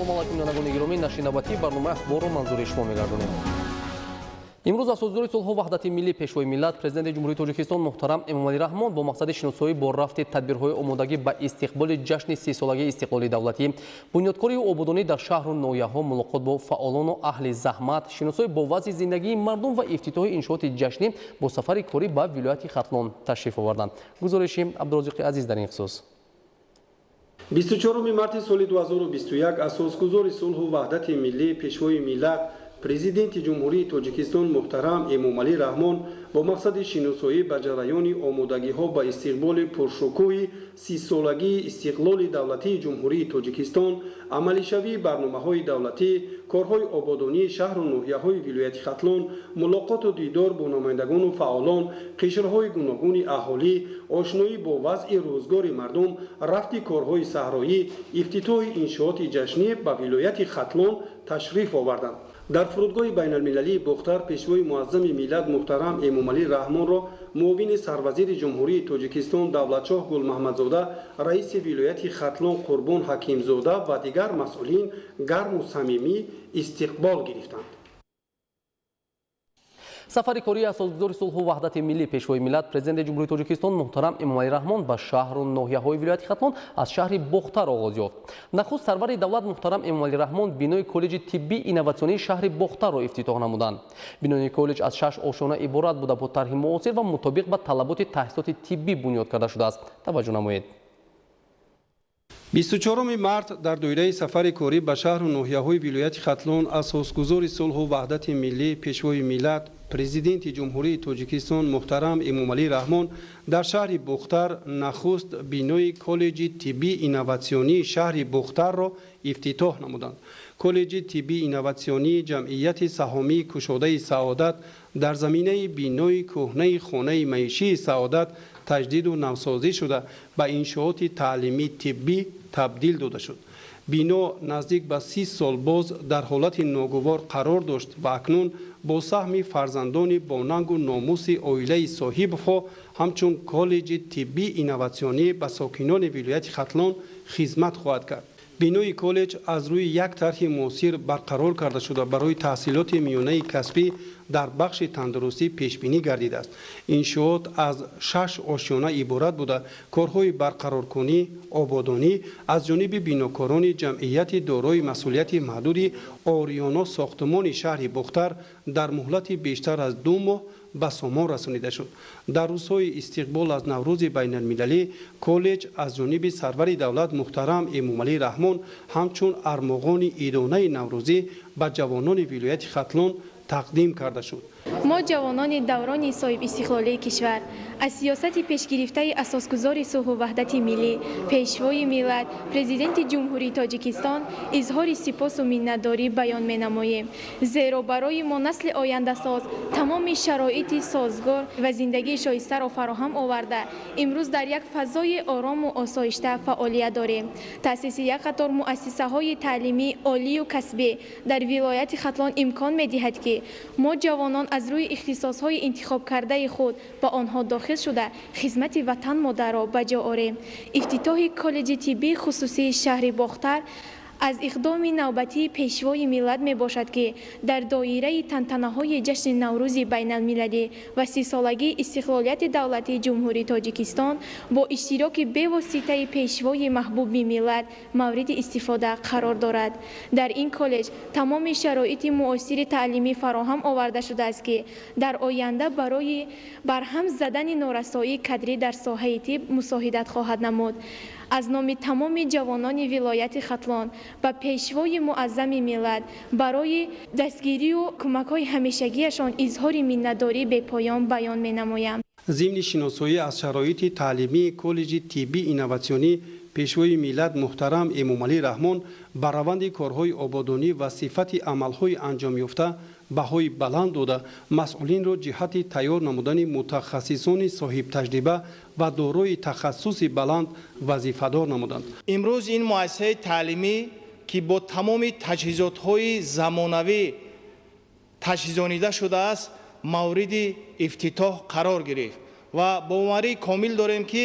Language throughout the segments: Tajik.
Салом алайкум ҷанобони гиромӣ, нашри навбатии барномаи Ахборро манзури шумо мегардонем. имрӯз Асосгузори сулҳу ваҳдати миллӣ пешвои миллат Президенти Ҷумҳурии Тоҷикистон муҳтарам Эмомалӣ Раҳмон бо мақсади шиносоӣ бо рафти тадбирҳои омодагӣ ба истиқболи ҷашни 30-солагии истиқлоли давлатӣ, бунёдкории ободонӣ дар шаҳру ноҳияҳо, мулоқот бо фаъолону аҳли заҳмат, шиносоӣ бо вазъи зиндагии мардум ва ифтитоҳи иншооти ҷашнӣ бо сафари корӣ ба вилояти Хатлон ташриф оварданд. Гузориши Абдурозиқи азиз дар ин хусус. 24 марти соли 2021 Асосгузори сулҳу ваҳдати миллӣ пешвои миллат Президенти Ҷумҳурии Тоҷикистон муҳтарам Эмомалӣ Раҳмон бо мақсади шиносоӣ ба ҷараёни омодагиҳо ба истиқболи пуршукӯҳи 30-солагии истиқлоли давлатии Ҷумҳурии Тоҷикистон, амалишавии барномаҳои давлатӣ, корҳои ободонии шаҳру ноҳияҳои вилояти Хатлон, мулоқоту дидор бо намояндагону фаъолон, қишрҳои гуногуни аҳолӣ, ошноӣ бо вазъи рӯзгори мардум, рафти корҳои саҳроӣ, ифтитоҳи иншооти ҷашнӣ ба вилояти Хатлон ташриф оварданд. дар фурудгоҳи байналмилалии Бохтар Пешвои муаззами миллат муҳтарам Эмомалӣ Раҳмонро муовини сарвазири Ҷумҳурии Тоҷикистон Давлатчоҳ Гулмаҳмадзода, раиси вилояти Хатлон Қурбон Ҳакимзода ва дигар масъулин гарму самимӣ истиқбол гирифтанд. Сафари кории Асосгузори сулҳу ваҳдати миллӣ пешвои миллат Президенти Ҷумҳурии Тоҷикистон муҳтарам Эмомалӣ Раҳмон ба шаҳру ноҳияҳои вилояти Хатлон аз шаҳри Бохтар оғоз ёфт. Нахуст сарвари давлат муҳтарам Эмомалӣ Раҳмон бинои коллеҷи тиббии инноватсионии шаҳри Бохтарро ифтитоҳ намуданд. Бинои коллеҷ аз 6 ошона иборат буда бо тарҳи муосир ва мутобиқ ба талаботи таҳсисоти тиббӣ бунёд карда шудааст. Таваҷҷӯҳ намоед. 24 март дар доираи сафари корӣ ба шаҳру ноҳияҳои вилояти Хатлон Асосгузори сулҳу ваҳдати миллӣ пешвои миллат Президенти Ҷумҳурии Тоҷикистон муҳтарам Эмомалӣ Раҳмон дар шаҳри Бохтар нахуст бинои коллеҷи тиббии инноватсионии шаҳри Бохтарро ифтитоҳ намуданд. коллеҷи тиббии инноватсионии ҷамъияти саҳомии кушодаи Саодат дар заминаи бинои кӯҳнаи хонаи маишии Саодат таҷдиду навсозӣ шуда ба иншооти таълимии тиббӣ табдил дода шуд. бино наздик ба 30 сол боз дар ҳолати ногувор қарор дошт ва акнун бо саҳми фарзандони бонангу номуси оилаи соҳибҳо ҳамчун коллеҷи тиббии инноватсионӣ ба сокинони вилояти Хатлон хизмат хоҳад кард. бинои коллеҷ аз рӯи як тарҳи муосир барқарор карда шуда барои таҳсилоти миёнаи касбӣ дар бахши тандурустӣ пешбинӣ гардидааст. иншоот аз 6 ошёна иборат буда корҳои барқароркунӣ, ободонӣ аз ҷониби бинокорони ҷамъияти дорои масъулияти маҳдуди ориёно сохтумони шаҳри Бохтар дар муҳлати бештар аз 2 моҳ ба сомон расонида шуд. дар рӯзҳои истиқбол аз наврӯзи байналмилалӣ коллеҷ аз ҷониби сарвари давлат муҳтарам Эмомалӣ Раҳмон ҳамчун армоғони идонаи наврӯзӣ ба ҷавонони вилояти Хатлон тақдим карда шуд. мо ҷавонони даврони соҳиб истиқлолии кишвар аз сиёсати пешгирифтаи Асосгузори сулҳу ваҳдати миллӣ пешвои миллат Президенти Ҷумҳурии Тоҷикистон изҳори сипосу миннатдорӣ баён менамоем, зеро барои мо насли ояндасоз тамоми шароити созгор ва зиндагии шоистаро фароҳам оварда имрӯз дар як фазои орому осоишта фаъолият дорем. таъсиси як қатор муассисаҳои таълимии олию касбӣ дар вилояти Хатлон имкон медиҳад ки мо ҷавонон аз рӯи ихтисосҳои интихобкардаи худ ба онҳо дохил шуда хизмати ватан модарро ба ҷо орем. ифтитоҳи коллеҷи тиббии хусусии шаҳри Бохтар аз иқдоми навбатии пешвои миллат мебошад ки дар доираи тантанаҳои ҷашни наврӯзи байналмилалӣ ва 30-солагии истиқлолияти давлатии Ҷумҳурии Тоҷикистон бо иштироки бевоситаи пешвои маҳбуби миллат мавриди истифода қарор дорад. дар ин коллеҷ тамоми шароити муосири таълимӣ фароҳам оварда шудааст ки дар оянда барои барҳам задани норасоии кадрӣ дар соҳаи тиб мусоидат хоҳад намуд. аз номи тамоми ҷавонони вилояти Хатлон ба пешвои муаззами миллат барои дастгирию кӯмакҳои ҳамешагиашон изҳори миннатдорӣ бепоён баён менамоям. зимни шиносоӣ аз шароити таълимии коллеҷи тиббии инноватсионӣ пешвои миллат муҳтарам Эмомалӣ Раҳмон ба раванди корҳои ободонӣ ва сифати амалҳои анҷомёфта баҳои баланд дода масъулинро ҷиҳати тайёр намудани мутахассисони соҳибтаҷриба ва дорои тахассуси баланд вазифадор намуданд. имрӯз ин муассисаи таълимӣ ки бо тамоми таҷҳизотҳои замонавӣ таҷҳизонида шудааст мавриди ифтитоҳ қарор гирифт ва боварии комил дорем ки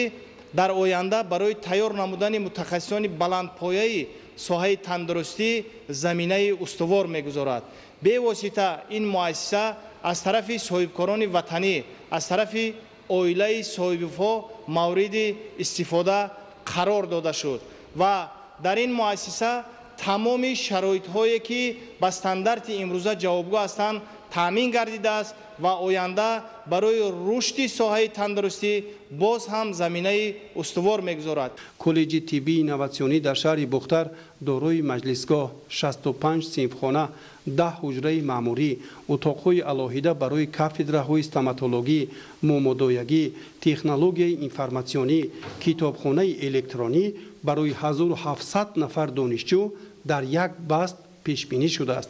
дар оянда барои тайёр намудани мутахассисони баландпояи соҳаи тандурустӣ заминаи устувор мегузорад. бевосита ин муассиса аз тарафи соҳибкорони ватанӣ, аз тарафи оилаи соҳибифо мавриди истифода қарор дода шуд ва дар ин муассиса тамоми шароитҳое ки ба стандарти имрӯза ҷавобгӯ ҳастанд таъмин гардидааст ва оянда барои рушди соҳаи тандурустӣ боз ҳам заминаи устувор мегузорад. коллеҷи тиббии инноватсионӣ дар шаҳри Бохтар дорои маҷлисгоҳ, 65 синфхона, 10 ҳуҷраи маъмурӣ, утоқҳои алоҳида барои кафедраҳои стоматологӣ, муомодоягӣ, технологияи информатсионӣ, китобхонаи электронӣ барои 1700 нафар донишҷӯ дар як баст пешбинӣ шудааст.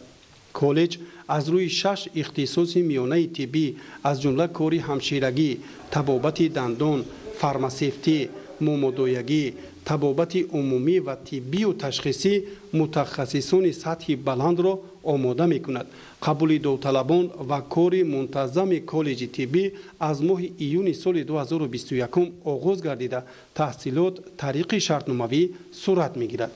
коллеҷ аз рӯи 6 ихтисоси миёнаи тиббӣ аз ҷумла кори ҳамширагӣ, табобати дандон, фармасевтӣ, муомодоягӣ, табобати умумӣ ва тиббию ташхисӣ мутахассисони сатҳи баландро омода мекунад. қабули довталабон ва кори мунтаззами коллеҷи тиббӣ аз моҳи июни соли 2021 оғоз гардида таҳсилот тариқи шартномавӣ сурат мегирад.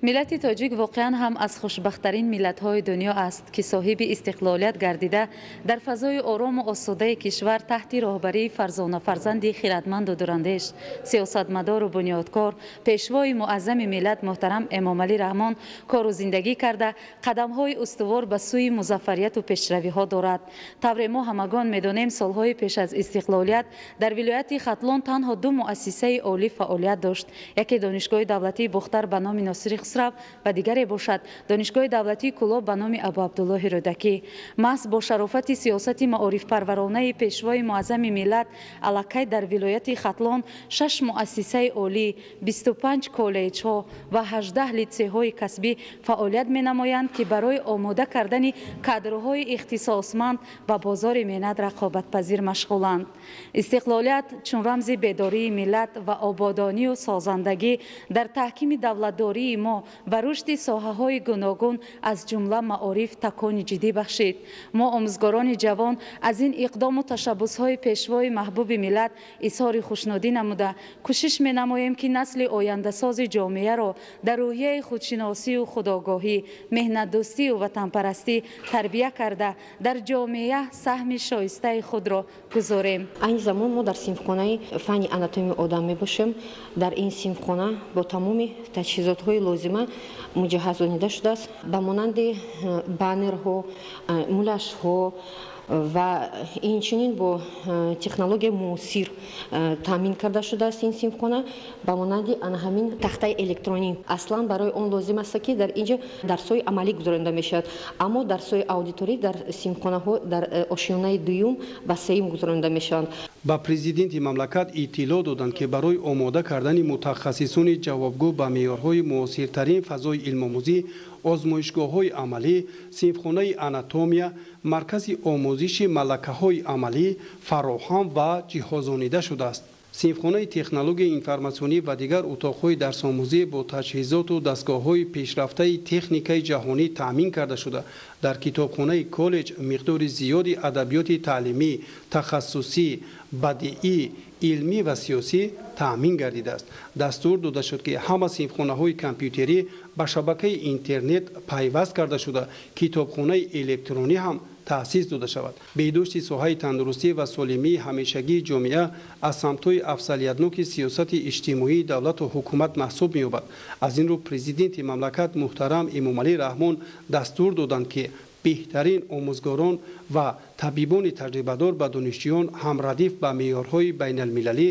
миллати тоҷик воқеан ҳам аз хушбахттарин миллатҳои дунё аст ки соҳиби истиқлолият гардида дар фазои орому осудаи кишвар таҳти роҳбарии фарзона фарзанди хиратманду дурандеш, сиёсатмадору бунёдкор, пешвои муаззами миллат муҳтарам Эмомалӣ Раҳмон кору зиндагӣ карда қадамҳои устувор ба сӯи музаффарияту пешравиҳо дорад. тавре мо ҳамагон медонем солҳои пеш аз истиқлолият дар вилояти Хатлон танҳо ду муассисаи олӣ фаъолият дошт. яке донишгоҳи давлатии Бохтар ба номи носири ва дигаре бошад донишгоҳи давлатии Кулоб ба номи Абу Абдуллоҳи Рӯдакӣ. маҳз бо шарофати сиёсати маорифпарваронаи пешвои муаззами миллат аллакай дар вилояти Хатлон 6 муассисаи олӣ, 25 коллеҷҳо ва 18 литсейҳои касбӣ фаъолият менамоянд ки барои омода кардани кадрҳои ихтисосманд ба бозори меҳнат рақобатпазир машғуланд. истиқлолият чун рамзи бедории миллат ва ободонию созандагӣ дар таҳкими давлатдории мо ба рушди соҳаҳои гуногун аз ҷумла маориф такони ҷиддӣ бахшид. мо омӯзгорони ҷавон аз ин иқдому tashabbusҳои пешвои маҳбуби миллат изҳори хушнудӣ намуда кӯшиш менамоем ки насли ояндасози ҷомеаро дар рӯҳияи худшиносию худогоҳӣ, меҳнатдӯстию ватанпарастӣ тарбия карда дар ҷомеа саҳми шоистаи худро гузорем. айни замон мо дар синфхонаи фанни анатомии одам мебошем. дар ин синфхона бо тамоми таҷҳизотҳои лозима муҷаҳҳазонида шудааст ба монанди баннерҳо, мулашҳо ва инчунин бо технологияи муосир таъмин карда шудааст. ин синфхона ба монанди ҳамин тахтаи электронӣ аслан барои он лозим аст ки дар инҷа дарсҳои амалӣ гузаронида мешавад, аммо дарсҳои аудиторӣ дар синфхонаҳо дар ошёнаи дуюм ва сеюм гузаронида мешаванд. ба президенти мамлакат иттилоъ доданд ки барои омода кардани мутахассисони ҷавобгӯ ба меъёрҳои муосиртарин фазои илмомӯзӣ, озмоишгоҳҳои амалӣ, синфхонаи анатомия, маркази омӯзиши малакаҳои амалӣ фароҳам ва ҷиҳозонида шудааст. синфхонаи технологияи информатсионӣ ва дигар утоқҳои дарсомӯзӣ бо таҷҳизоту дастгоҳҳои пешрафтаи техникаи ҷаҳонӣ таъмин карда шуда дар китобхонаи коллеҷ миқдори зиёди адабиёти таълимӣ, тахассусӣ, бадиӣ, илмӣ ва сиёсӣ таъмин гардидааст. дастур дода шуд ки ҳама синфхонаҳои компютерӣ ба шабакаи интернет пайваст карда шуда китобхонаи электронӣ ҳам таъсис дода шавад. беҳдошти соҳаи тандурустӣ ва солимии ҳамешагии ҷомеа аз самтҳои афзалиятноки сиёсати иҷтимоии давлату ҳукумат маҳсуб меёбад. аз ин рӯ президенти мамлакат муҳтарам Эмомалӣ Раҳмон дастур доданд ки беҳтарин омӯзгорон ва табибони таҷрибадор ба донишҷӯён ҳамрадиф ба меъёрҳои байналмилалӣ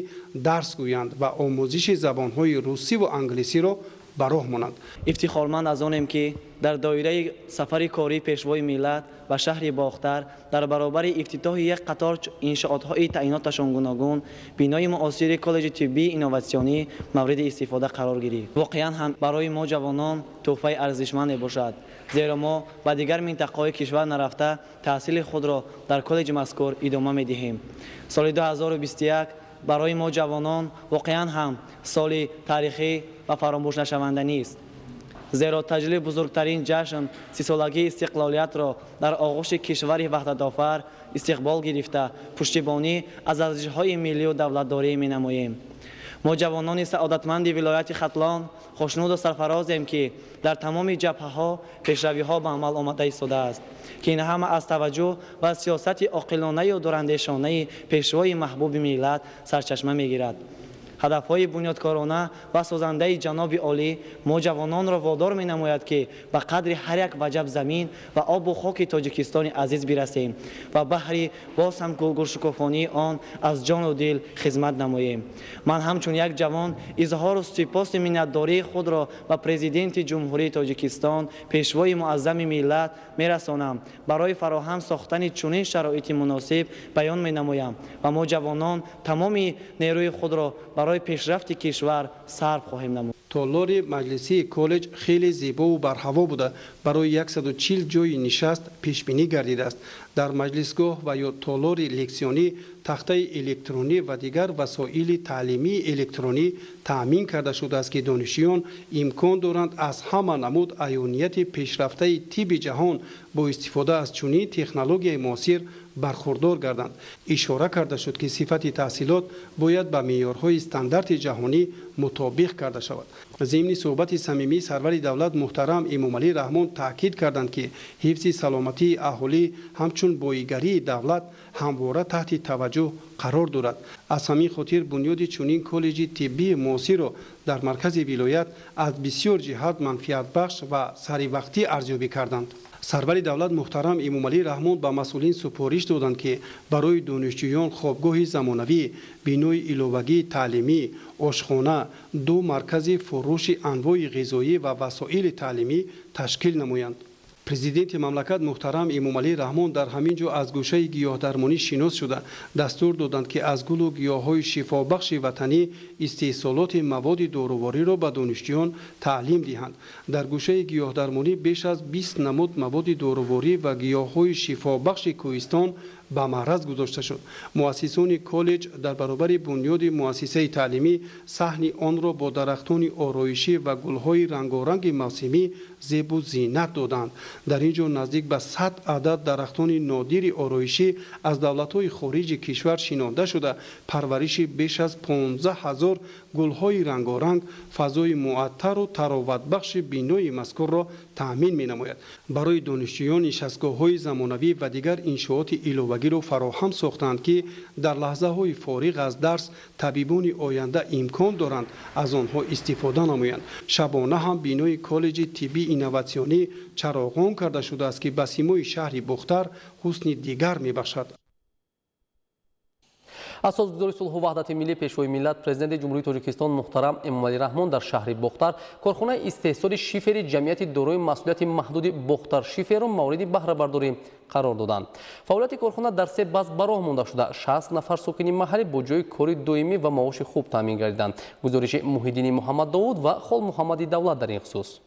дарс гӯянд ва омӯзиши забонҳои русиву англисиро ба роҳ монанд. ифтихорманд аз онем ки дар доираи сафари кории пешвои миллат ба шаҳри Бохтар дар баробари ифтитоҳи як қатор иншоотҳои таъиноташон гуногун бинои муосири коллеҷи тиббии инноватсионӣ мавриди истифода қарор гирифт. воқеан ҳам барои мо ҷавонон тӯҳфаи арзишманд мебошад, зеро мо ба дигар минтақаҳои кишвар нарафта таҳсили худро дар коллеҷи мазкур идома медиҳем. соли 2021 барои мо ҷавонон воқеан ҳам соли таърихӣ ва фаромӯшнашаванда нест. зеро таҷлили бузургтарин ҷашн сисолагии истиқлолиятро дар оғӯши кишвари ваҳдатофар истиқбол гирифта пуштибонӣ аз арзишҳои миллию давлатдорӣ менамоем. ما جوانان سعادتمند ولایت خطلان خوشنود و سرفرازیم که در تمام جبهه‌ها پیشروی‌ها به عمل آمده ایستاده است که این همه از توجه و سیاست عاقلانه و دوراندیشانه پیشوای محبوب ملت سرچشمه می‌گیرد. هدفهای بنیادکارانه و سازنده جناب عالی ما جوانان را وادار می نماید که به قدر هر یک وجب زمین و آب و خاک تاجیکستان عزیز برسیم و بهر باز هم گلشکوفانی آن از جان و دل خدمت نماییم. من همچون یک جوان اظهار و سپاس منتداری خود را به پرزیدنت جمهوری تاجیکستان پیشوای معظم ملت می رسانم. برای فراهم ساختن چنین شرایط مناسب بیان می نمایم و ما جوانان تمام نیروی خود را برای پیشرفت کشور صرف خواهیم نمود. تالار مجلسی کالج خیلی زیبا و برهوا بوده. برای 140 جای نشست پیش بینی گردیده است. در مجلسگاه و یا تالار لکسیونی تخته الکترونی و دیگر وسایل تعلیمی الکترونی تأمین کرده شده است که دانشجویان امکان دارند از همه نمود عیونیت پیشرفته طب جهان با استفاده از چنین تکنولوژی معاصر برخوردار گردند. اشاره کرده شد که صفت تحصیلات باید به معیارهای استاندارد جهانی مطابق کرده شود. ضمن صحبت صمیمی سرور دولت محترم امامالӣ رحمون تاکید کردند که حفظ سلامتی اهالی همچون بایگری دولت همواره تحت توجه قرار دارد. از همین خاطر بنیاد چنین کالج طبی معاصر را در مرکز ولایت از بسیار جهات منفعت بخش و سری وقتی ارزیابی کردند. سرور دولت محترم امامالӣ رحمون به مسئولین سپارش دادند که برای دانشجویان خوابگاه زمانوی، بینای علاوگی تعلیمی، آشخانه، 2 مرکز فروش انواع غذایی و وسایل تعلیمی تشکیل نمایند. پرزیدنت مملکت محترم امامالî رحمون در همین جا از گوشه گیاهدرمانی شناس شده دستور دادند که از گل و گیاه‌های شفابخش وطنی استحصالات مواد داروواری را به دانشجویان تعلیم دهند. در گوشه گیاهدرمانی بیش از 20 نمود مواد داروواری و گیاه‌های شفابخش کوهستان به معرض گذاشته شد. مؤسسان کالج در برابر بنیاد مؤسسه تعلیمی صحن آن را با درختان آرایشی و گل‌های رنگارنگ موسمی زیب و زینت دادند. در اینجا نزدیک به 100 عدد درختان نادر آرایشی از دولت‌های خارج کشور شناخته شده پرورش بیش از 15,000 گل‌های رنگارنگ فضای معطر و تراوت بخش بینای مذکور را تأمین می‌نماید. برای دانشجویان نشستگاه‌های زمانوی و دیگر انشاءات علاوگی را فراهم ساختند که در لحظه‌های فارغ از درس طبیبان آینده امکان دارند از آنها استفاده نمایند. شبانه هم بینای کالج طبی اینواسیونی چراغان کرده شده است که به سیمای شهر بختر حسن دیگر می‌بخشد. اساسگузори сулҳу ваҳдати миллӣ пешвои миллат президенти ҷумҳурии тоҷикистон муҳтарам эмомалӣ раҳмон дар шаҳри бохтар корхонаи истеҳсоли шифери ҷамъияти дорои маҳсулияти маҳдуди бохтар шиферро мавриди баҳрабардорӣ қарор доданд. фаъолияти корхона дар 3 баъз ба роҳ монда шуда 60 нафар сокини маҳаллӣ бо ҷои кори доимӣ ва маоши хуб таъмин гардиданд. гузориши муҳиддини муҳаммад довуд ва хол муҳаммади давлат дар ин хусус.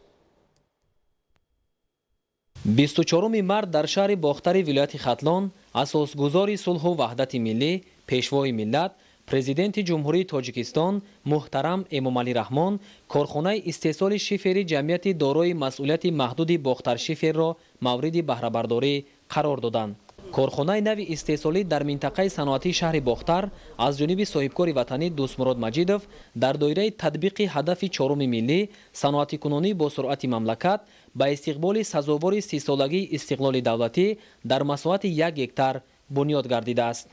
24 март дар шаҳри бохтари вилояти хатлон асосгузори сулҳу ваҳдати миллӣ пешвои миллат президенти ҷумҳурии тоҷикистон муҳтарам эмомалӣ раҳмон корхонаи истеҳсоли шифери ҷамъияти дорои масъулияти маҳдуди бохтар шиферро мавриди баҳрабардорӣ қарор доданд. корхонаи нави истеҳсолӣ дар минтақаи саноатии шаҳри бохтар аз ҷониби соҳибкори ватанӣ дӯстмурод маҷидов дар доираи татбиқи ҳадафи 4 миллӣ саноатикунонӣ бо суръати мамлакат ба истиқболи сазовори 30-солагии истиқлоли давлатӣ дар масоҳати 1 гектар бунёд гардидааст.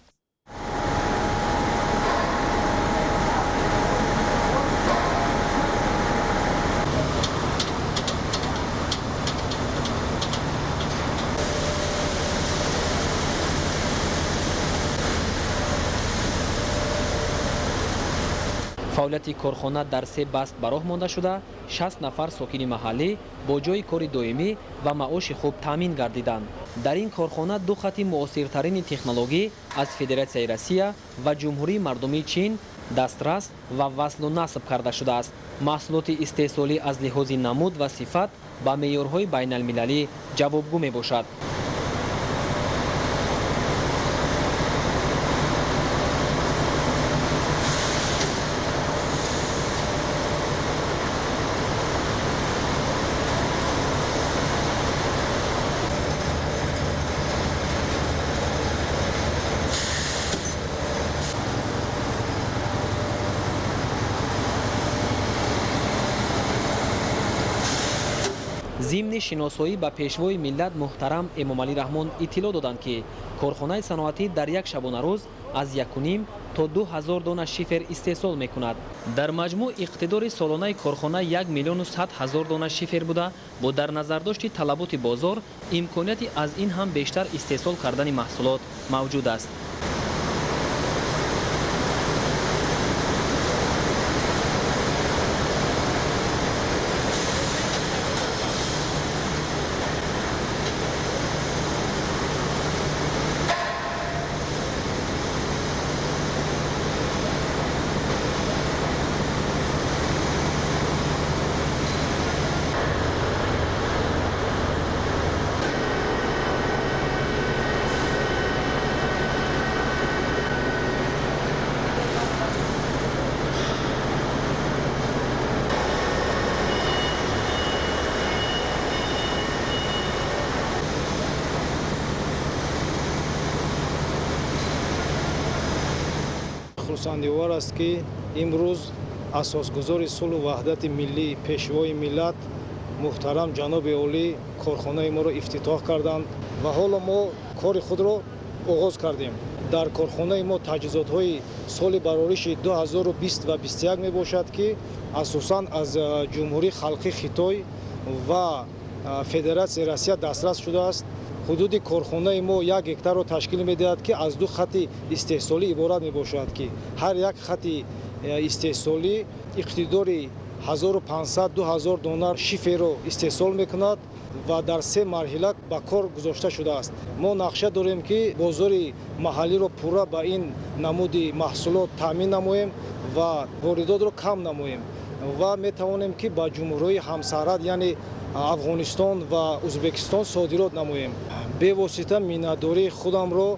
фаъолияти корхона дар 3 баст ба роҳ монда шуда 60 нафар сокини маҳаллӣ бо ҷои кори доимӣ ва маоши хуб таъмин гардиданд. дар ин корхона 2 хати муосиртарини технологӣ аз Федератсияи Россия ва Ҷумҳурии Мардумии Чин дастрас ва васлу насб карда шудааст. маҳсулоти истеҳсолӣ аз лиҳози намуд ва сифат ба меъёрҳои байналмилалӣ ҷавобгӯ мебошад. ضمن шиносоӣ ба пешвои миллат муҳтарам эмомалӣ раҳмон иттилоъ доданд ки корхонаи саноатӣ дар як шабона рӯз аз 1.5 то 2000 дона шифер истеҳсол мекунад. дар маҷмӯъ иқтидори солонаи корхона 1 миллион 100 ҳазор дона шифер буда, бо дар назардошти талаботи бозор имконияти аз ин ҳам бештар истеҳсол кардани маҳсулот мавҷуд аст. хурсандивор аст ки имрӯз асосгузори сулҳу ваҳдати миллӣ пешвои миллат муҳтарам ҷаноби олӣ корхонаи моро ифтитоҳ карданд ва ҳоло мо кори худро оғоз кардем. дар корхонаи мо таҷҳизотҳои соли барориши 2020 ва 2021 мебошад ки асосан аз ҷумҳурии халқи Хитой ва федератсияи Россия дастрас шудааст. ҳудуди корхонаи мо 1 гектарро ташкил медиҳад ки аз 2 хати истеҳсолӣ иборат мебошад ки ҳар як хати истеҳсолӣ иқтидори 1500-2000 дона шиферро истеҳсол мекунад ва дар 3 марҳила ба кор гузошта шудааст. мо нақша дорем ки бозори маҳаллиро пурра ба ин намуди маҳсулот таъмин намоем ва воридотро кам намоем ва метавонем ки ба ҷумҳурҳои ҳамсарҳад яъне Афғонистон ва Узбекистон содирот намоем. бевосита миннатдории худамро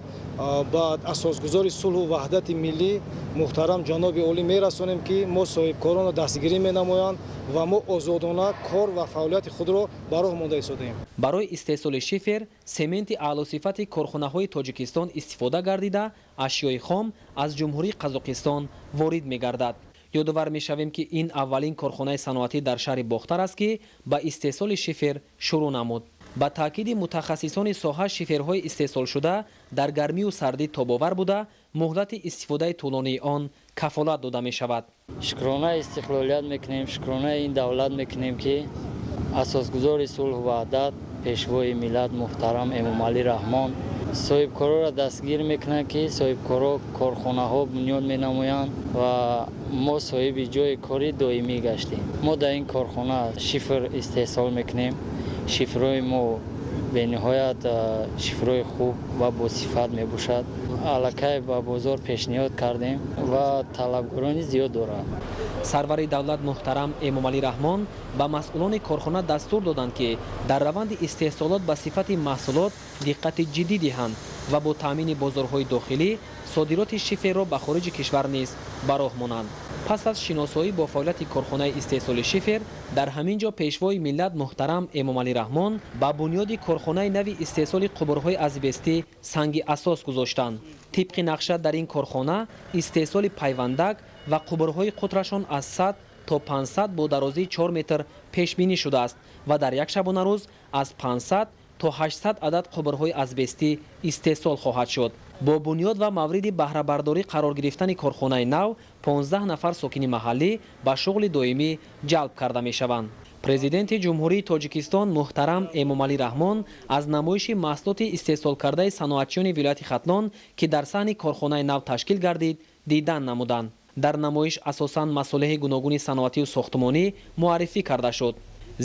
ба асосгузори сулҳу ваҳдати миллӣ муҳтарам ҷаноби олӣ мерасонем ки мо соҳибкоронро дастгирӣ менамоянд ва мо озодона кор ва фаъолияти худро ба роҳ монда истодаем. барои истеҳсоли шифер сементи аълосифати корхонаҳои Тоҷикистон истифода гардида ашёи хом аз ҷумҳурии Қазоқистон ворид мегардад. ёдовар мешавем ки ин аввалин корхонаи саноатӣ дар шаҳри Бохтар аст ки ба истеҳсоли шифер шурӯъ намуд. ба таъкиди мутахассисони соҳа шиферҳои истеҳсолшуда дар гармию сардӣ тобовар буда муҳлати истифодаи тӯлонии он кафолат дода мешавад. шукрона истиқлолият мекунем, шукрона ин давлат мекунем ки асосгузори сулҳу ваҳдат пешвои миллат муҳтарам Эмомалӣ Раҳмон соҳибкорро дастгир мекунанд ки соҳибкорро корхонаҳо бунёд менамоянд ва мо соҳиби ҷои кори доимӣ гаштем. мо дар ин корхона шифр истеҳсол мекунем. шифрҳои мо бениҳоят шифрҳои хуб ва босифат мебошад. аллакай ба бозор пешниҳод кардем ва талабгорони зиёд дорад. сарвари давлат муҳтарам Эмомалӣ Раҳмон ба масъулони корхона дастур доданд ки дар раванди истеҳсолот ба сифати маҳсулот диққати ҷиддӣ диҳанд ва бо таъмини бозорҳои дохилӣ содироти шиферро ба хориҷи кишвар низ ба роҳ монанд. пас аз шиносоӣ бо фаъолияти корхонаи истеҳсоли шифер дар ҳамин ҷо пешвои миллат муҳтарам Эмомалӣ Раҳмон ба бунёди корхонаи нави истеҳсоли қубурҳои азбестӣ санги асос гузоштанд. тибқи нақша дар ин корхона истеҳсоли пайвандак ва қубурҳои қутрашон аз 100 то 500 бо дарозии 4 метр пешбинӣ шудааст ва дар як шабона рӯз аз 500 то 800 адад қубурҳои азбестӣ истеҳсол хоҳад шуд. бо бунёд ва мавриди баҳрабардорӣ қарор гирифтани корхонаи нав 15 нафар сокини маҳаллӣ ба шуғли доимӣ ҷалб карда мешаванд. президенти ҷумҳурии Тоҷикистон муҳтарам Эмомалӣ Раҳмон аз намоиши маҳсулоти истеҳсолкардаи саноатчиёни вилояти Хатлон ки дар саҳни корхонаи нав ташкил гардид дидан намуданд. дар намоиш асосан масолиҳи гуногуни саноатию сохтмонӣ муаррифӣ карда шуд.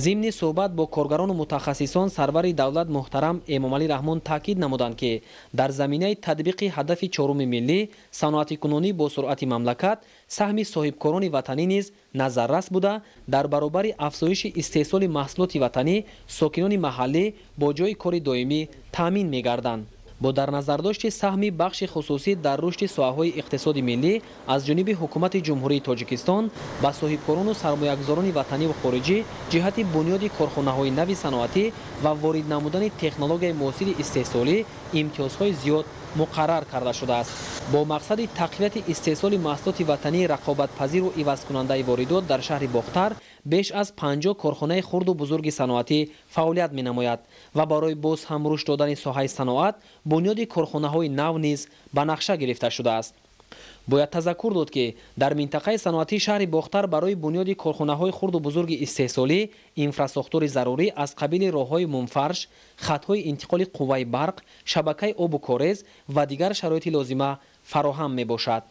ضمن صحبت با کارگران و متخصصان سرور دولت محترم امامعلی رحمان تاکید نمودند که در زمینه تطبیق هدف چهارم ملی صنعت کنونی با سرعت مملکت سهم صاحبکاران وطنی نیز نظررس بوده در برابر افزایش استحصال محصولات وطنی ساکنان محلی با جای کار دائمی تامین می‌گردند. با در نظر داشت سهم بخش خصوصی در رشد ساحه‌های اقتصاد ملی از جانب حکومت جمهوری تاجیکستان با صاحبکاران و سرمایه‌گذاران وطنی و خارجی جهت بنیاد کارخانه‌های نو صنعتی و وارد نمودن تکنولوژی معاصر استحصالی امتیازهای زیاد مقرر کرده شده است. با مقصد تقویت استحصال محصولات وطنی رقابت‌پذیر و عوض‌کننده واردات در شهر باختر بیش از 50 کارخانه خرد و بزرگ صنعتی فعالیت می‌نماید و برای باز هم رشد دادن ساحه صنعت بنیاد کارخانه‌های نو نیز به نقشه گرفته شده است. باید تذکر داد که در منطقه صنعتی شهر باختر برای بنیاد کارخانه‌های خرد و بزرگ استحصالی اینفراستراکتور ضروری از قبیل راه‌های منفرش، خط‌های انتقال قوه برق، شبکه آب و کاریز و دیگر شرایط لازمه فراهم میباشد.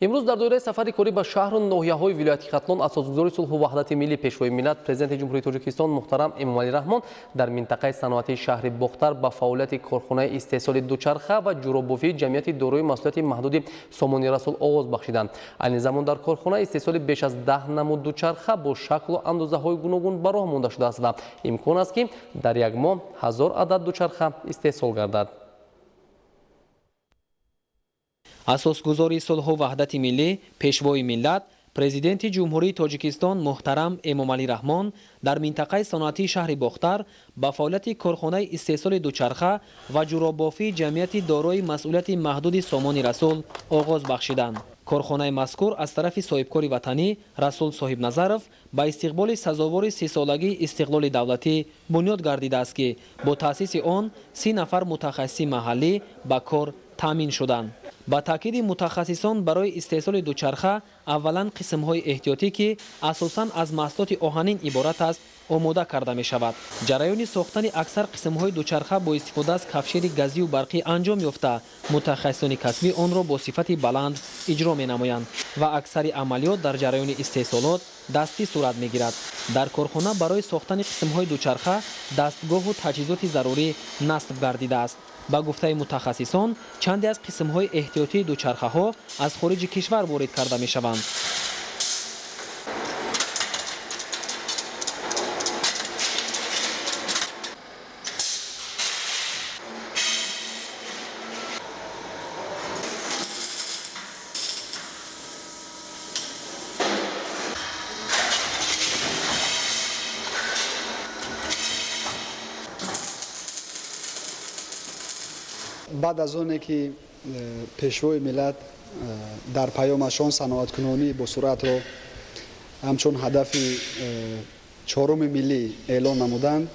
امروز در دوره سفری کاری به شهر و ناحیه‌های ولایت خطلون اساسگزاری صلح و وحدت ملی پیشوای ملت پرزیدنت جمهوری تاجیکستان محترم امامعلی رحمان در منطقه صنعتی شهر باختر با فعالیت کارخانه استحصال دوچرخه و جورابافی جمعیت دارای مسئولیت محدود سامان رسول آغاز بخشیدند. این زمان در کارخانه استحصال بیش از 10 نمود دوچرخه با شکل و اندازه‌های گوناگون به راه مانده شده است و امکان است که در یک ماه 1000 عدد دوچرخه استحصال گردد. اساسگزاری صلح و وحدت ملی پیشوای ملت президенти ҷумҳурии Тоҷикистон муҳтарам Эмомалӣ Раҳмон дар минтақаи саноатии шаҳри Бохтар ба фаъолияти корхонаи истеҳсоли дучарха ва ҷуробофии ҷамъияти дорои масъулияти маҳдуди сомони расул оғоз бахшиданд. корхонаи мазкур аз тарафи соҳибкори ватанӣ Расул Соҳибназаров ба истиқболи сазовори 30-солагии истиқлоли давлатӣ бунёд гардидааст ки бо таъсиси он 30 нафар мутахассиси маҳаллӣ ба кор таъмин шуданд. با تاکید متخصصان برای استحصال دوچرخه اولا قسم‌های احتیاطی که اساساً از محصولات آهنین عبارت است آماده کرده می شود. جریان ساختن اکثر قسم‌های دوچرخه با استفاده از کفشیر گازی و برقی انجام یافته متخصصان کسبی آن را با صفت بلند اجرا می نمایند و اکثر عملیات در جریان استحصالات دستی صورت می گیرد. در کارخانه برای ساختن قسم‌های دوچرخه دستگاه و تجهیزات ضروری نصب گردیده است. با گفته متخصصان چندی از قسم‌های احتیاطی دوچرخه‌ها از خارج کشور وارد کرده می‌شوند. بعد از اونه که پیشوای ملت در پیامشان صنعت‌کنونی با سرعت را همچون هدف چهارم ملی اعلان نمودند،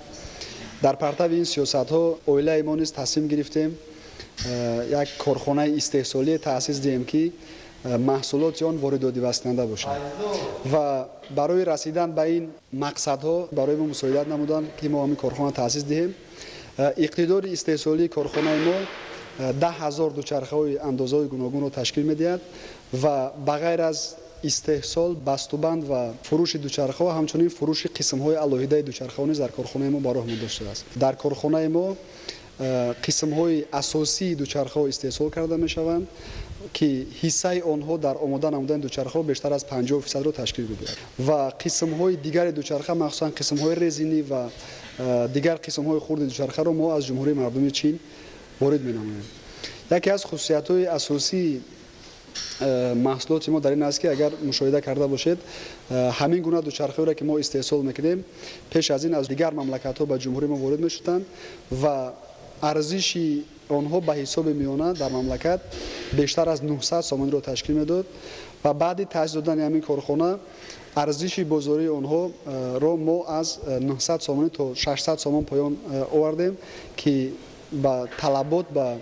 در پرتو این سیاست‌ها اویلای ما نیز تصمیم گرفتیم یک کارخانه استحصالی تأسیس دهیم که محصولات آن وارداتی بسنده باشد و برای رسیدن به این مقصدها برای ما مساعدت نمودند که ما همین کارخانه تأسیس دهیم. اقتدار استحصالی کارخانه ما 10,000 دوچرخه‌های اندازه‌های گوناگون را تشکیل می‌دهد و بغیر از استحصال، بسته‌بند و فروش دوچرخه‌ها همچنین فروش قسم‌های الهیده دوچرخه‌ها نیز در کارخانه ما به راه مانده شده است. در کارخانه ما قسم‌های اساسی دوچرخه‌ها استحصال کرده می‌شوند که حصه آنها در آماده نمودن دوچرخه‌ها بیشتر از 50% را تشکیل می‌دهد و قسم‌های دیگر دوچرخه مخصوصاً قسم‌های رزینی و دیگر قسم‌های خرد دوچرخه را ما از جمهوری مردمی چین وارد می‌نماییم. یکی از خصوصیت‌های اساسی محصولات ما در این است که اگر مشاهده کرده باشید همین گونه دوچرخه را که ما استحصال می‌کنیم پیش از این از دیگر مملکت‌ها به جمهوری ما وارد می‌شدند و ارزش آنها به حساب میانه در مملکت بیشتر از 900 سومن را تشکیل می‌داد و بعد تأسیس دادن همین کارخانه ارزش بازاری آنها را ما از 900 سومن تا 600 سومن پایان آوردیم که با طلبات با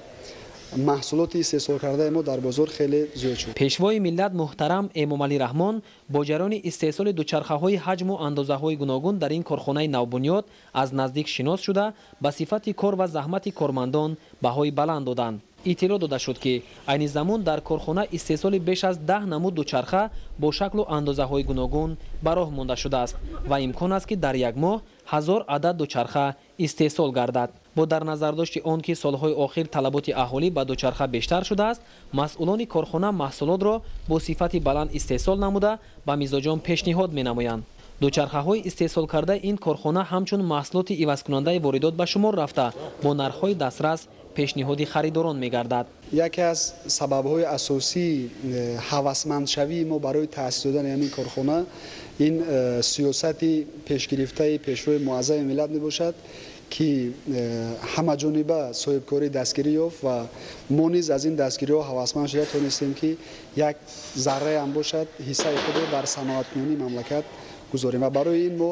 محصولات استحصال کرده ما در بازار خیلی زیاد شد. پیشوای ملت محترم امامعلی رحمان با جریان استحصال دوچرخه‌های حجم و اندازه‌های گوناگون در این کارخانه نوبنیاد از نزدیک شناس شده با صفت کار و زحمت کارمندان بهای بلند دادند. اطلاع داده شد که این زمان در کارخانه استحصال بیش از 10 نمود دوچرخه با شکل و اندازه‌های گوناگون به راه مانده شده است و امکان است که در یک ماه 1000 عدد دوچرخه استحصال گردد. با در نظر داشت آن که سالهای آخر طلبات اهالی به دوچرخه بیشتر شده است، مسئولان کارخانه محصولات را با صفت بلند استحصال نموده به مزاجان پیشنهاد می‌نمایند. دوچرخه‌های استحصال کرده این کارخانه همچون محصولات عوض کننده واردات به شمار رفته با نرخ‌های دسترس پیشنهاد خریداران می‌گردد. یکی از سبب‌های اساسی هوسمندشوی ما برای تأسیس دادن همین کارخانه این سیاست پیشگرفته پیشروی معظم ملت میباشد ки ҳамаҷониба соҳибкорӣ дастгирӣ ёфт ва мо низ аз ин дастгириҳо ҳавасманд шуда тонистем ки як зарраи ҳам бошад ҳиссаи худро дар саноаткунонии мамлакат гузорем. Ва барои ин мо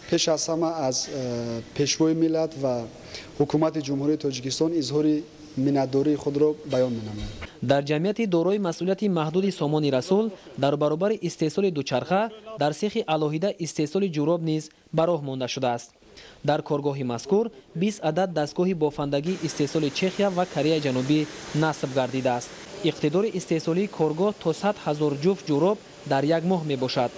пеш аз ҳама аз пешвои миллат ва ҳукумати ҷумҳурии Тоҷикистон изҳори миннатдории худро баён менамоем. дар ҷамъияти дорои масъулияти маҳдуди сомони расул дар баробари истеҳсоли дучарха дар сехи алоҳида истеҳсоли ҷуроб низ ба роҳ монда шудааст. дар коргоҳи мазкур 20 адад дастгоҳи бофандагии истеҳсоли Чехия ва Кореяи ҷанубӣ насб гардидааст. иқтидори истеҳсолии коргоҳ то 100 000 ҷуфт ҷуроб дар як моҳ мебошад.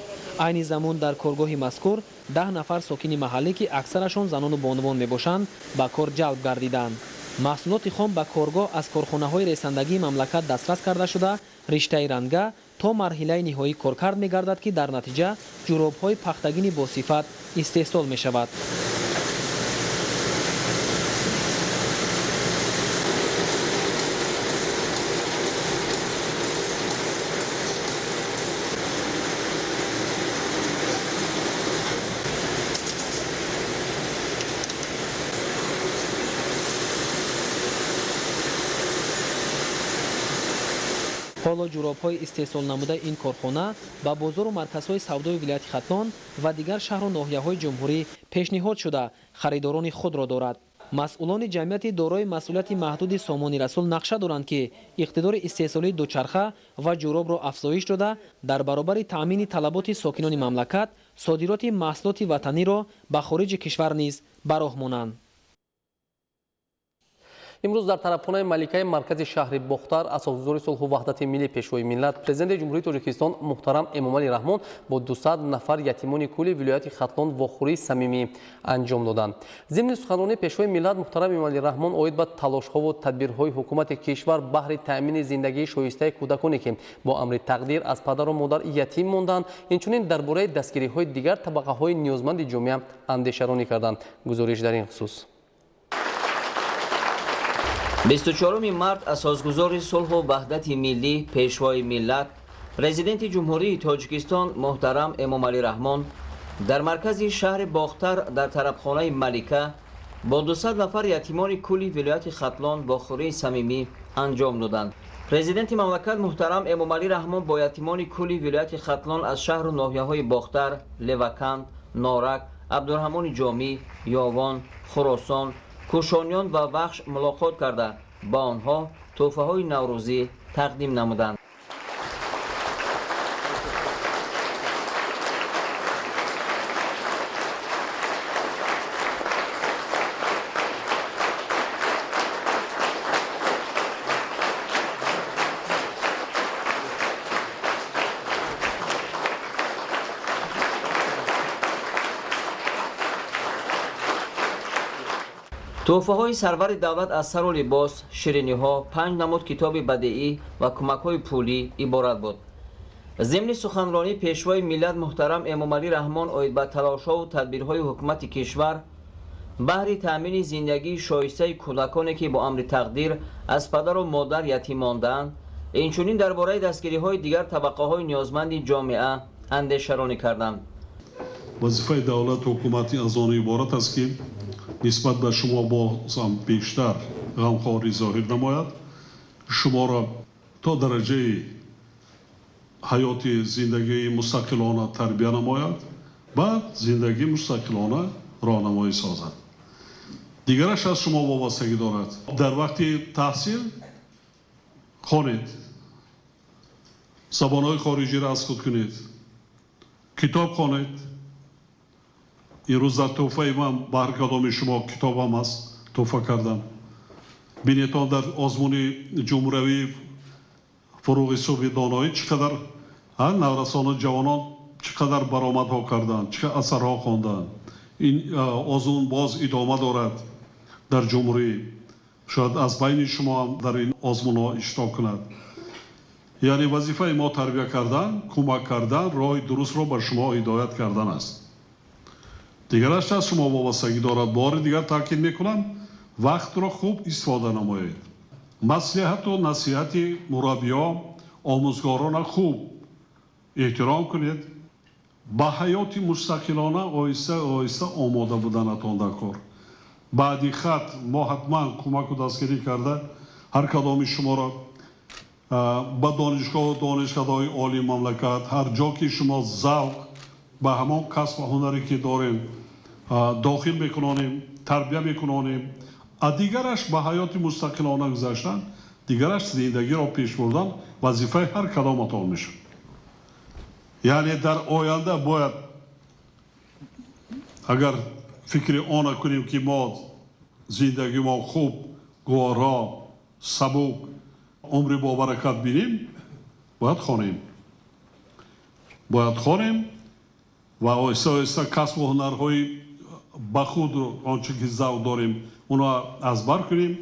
айни замон дар коргоҳи мазкур 10 нафар сокини маҳаллӣ ки аксарашон занону бонувон мебошанд ба кор ҷалб гардиданд. маҳсулоти хом ба коргоҳ аз корхонаҳои ресандагии мамлакат дастрас карда шуда риштаи ранга то марҳилаи ниҳоӣ коркард мегардад ки дар натиҷа ҷуробҳои пахтагини босифат истеҳсол мешавад. ҳоло ҷуробҳои истеҳсол намудаи ин корхона ба бозору марказҳои савдои вилояти Хатлон ва дигар шаҳру ноҳияҳои ҷумҳурӣ пешниҳод шуда харидорони худро дорад. масъулони ҷамъияти дорои масъулияти маҳдуди сомони расул нақша доранд ки иқтидори истеҳсолии дучарха ва ҷуробро афзоиш дода дар баробари таъмини талаботи сокинони мамлакат содироти маҳсулоти ватаниро ба хориҷи кишвар низ ба роҳ монанд. имрӯз дар тарабхонаи маликаи маркази шаҳри Бохтар асосгузори сулҳу ваҳдати миллӣ пешвои миллат Президенти Ҷумҳурии Тоҷикистон муҳтарам Эмомалӣ Раҳмон бо 200 нафар ятимони кӯли вилояти Хатлон вохӯрии самимӣ анҷом доданд. зимни суханронии пешвои миллат муҳтарам Эмомалӣ Раҳмон оид ба талошҳову тадбирҳои ҳукумати кишвар баҳри таъмини зиндагии шоистаи кӯдаконе ки бо амри тақдир аз падару модар ятим монданд, инчунин дар бораи дастгириҳои дигар табақаҳои ниёзманди ҷомеа андешаронӣ карданд. гузориш дар ин хусус. 24 март асосгузори сулҳу ваҳдати миллӣ пешвои миллат Президенти Ҷумҳурии Тоҷикистон муҳтарам Эмомалӣ Раҳмон дар маркази шаҳри Бохтар дар тарабхонаи малика бо 200 нафар ятимони кӯли вилояти Хатлон вохӯрии самимӣ анҷом доданд. Президенти мамлакат муҳтарам Эмомалӣ Раҳмон бо ятимони кӯли вилояти Хатлон аз шаҳру ноҳияҳои Бохтар, Леваканд, Норак, Абдурраҳмони Ҷомӣ, Ёвон, Хуросон, кушониён ва вахш мулоқот карда ба онҳо тӯҳфаҳои наврӯзӣ тақдим намуданд. тӯҳфаҳои сарвари давлат аз сару либос, шириниҳо, 5 намуд китоби бадеӣ ва кӯмакҳои пулӣ иборат буд. зимни суханронии пешвои миллат муҳтарам Эмомалӣ Раҳмон оид ба талошҳову тадбирҳои ҳукумати кишвар баҳри таъмини зиндагии шоистаи кӯдаконе ки бо амри тақдир аз падару модар ятим мондаанд, инчунин дар бораи дастгириҳои дигар табақаҳои ниёзманди ҷомеа андешаронӣ карданд. вазифаи давлат ҳукумати аз он иборат аст ки нисбат ба шумо бозам бештар ғамхорӣ зоҳир намояд, шуморо то дараҷаи ҳаёти зиндагии мустақилона тарбия намояд, баъд зиндагии мустақилона роҳнамоӣ созад. дигараш аз шумо вобастагӣ дорад. дар вақти таҳсил хонед, забонҳои хориҷиро аз худ кунед, китоб хонед. имрӯз дар тӯҳфаи ман ба ҳар кадоми шумо китобам аст, тӯҳфа кардам. бинетон дар озмуни ҷумҳуравии фуруғи субҳи доноӣ чӣ қадар наврасону ҷавонон чӣ қадар баромадҳо карданд, чӣ асарҳо хонданд. ин озмун боз идома дорад дар ҷумҳурӣ. шояд аз байни шумо ҳам дар ин озмунҳо иштирок кунад. яъне вазифаи мо тарбия кардан, кӯмак кардан, роҳи дурустро ба шумо ҳидоят кардан аст. дигараш аз шумо вобастагӣ дорад. бори дигар таъкид мекунам, вақтро хуб истифода намоед. маслиҳату насиҳати мураббиё, омӯзгорона хуб эҳтиром кунед. ба ҳаёти мустақилона оҳиста оҳиста омода буданатон дар кор. баъди хат мо ҳатман кӯмаку дастгирӣ карда ҳар кадоми шуморо ба донишгоҳу донишкадаҳои олии мамлакат ҳар ҷо ки шумо завқ ба ҳамон касб ва ҳунаре ки дорем дохил мекунонем, тарбия мекунонем. Дигараш ба ҳаёти мустақилона гузаштан, дигараш зиндагиро пеш бурдан вазифаи ҳар кадометон мешавад. яъне дар оянда бояд агар фикри он кунем ки мо зиндагимо хуб, гуворо, сабук, умри бобаракат бинем, бояд хонем ва оҳиста оҳиста касбу ҳунарҳои ба худ онче ки завқ дорем уно аз бар кунем,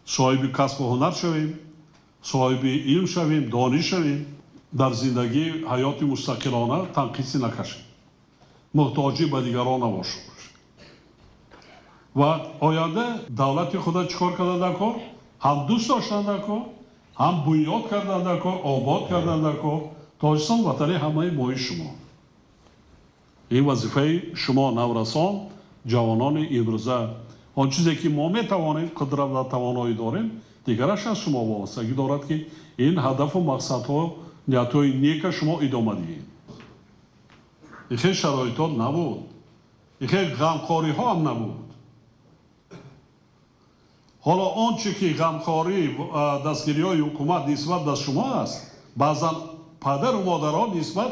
соҳиби касбу ҳунар шавем, соҳиби илм шавем, дониш шавем, дар зиндагӣ ҳаёти мустақилона танқисӣ накашем, муҳтоҷӣ ба дигарон набошем. ва оянда давлати худа чӣ кор кардан дар кор? ҳам дӯст доштан дар кор, ҳам бунёд кардан дар кор, обод кардан дар кор. Тоҷикистон ватани ҳамаи мои шумо. ин вазифаи шумо наврасон, ҷавонони имрӯза. он чизе ки мо метавонем, қудрат ва тавоноӣ дорем, дигараш аз шумо вобастагӣ дорад ки ин ҳадафу мақсадҳо, ниятҳои нека шумо идома диҳед. ин хел шароитот набуд, ин хел ғамхориҳо ҳам набуд. ҳоло он чӣ ки ғамхорӣ дастгириҳои ҳукумат нисбат ба шумо аст, баъзан падару модарҳо нисбат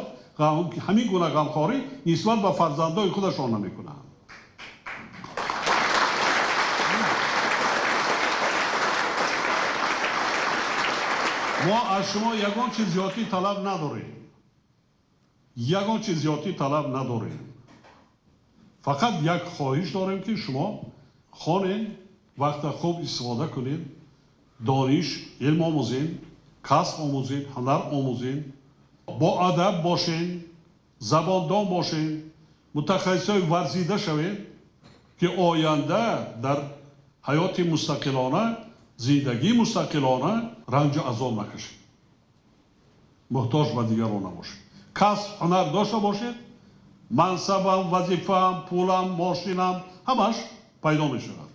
ҳамин гуна ғамхорӣ нисбат ба фарзандои худашон намекунанд. мо аз шумо ягон чиз зиёдтӣ талаб надорем. ягон чиз зиёдтӣ талаб надорем. фақат як хоҳиш дорем ки шумо хонед, вақта хуб истифода кунед, дониш, илм омӯзед, касб омӯзед, ҳунар омӯзед, бо адаб бошен, забондон бошен, мутахассисои варзида шавед ки оянда дар ҳаёти мустақилона, зиндагии мустақилона ранҷу азоб накашед, муҳтоҷ ба дигарон набошед. касб ҳунар дошта бошед, мансабам, вазифаам, пулам, мошинам ҳамаш пайдо мешавад.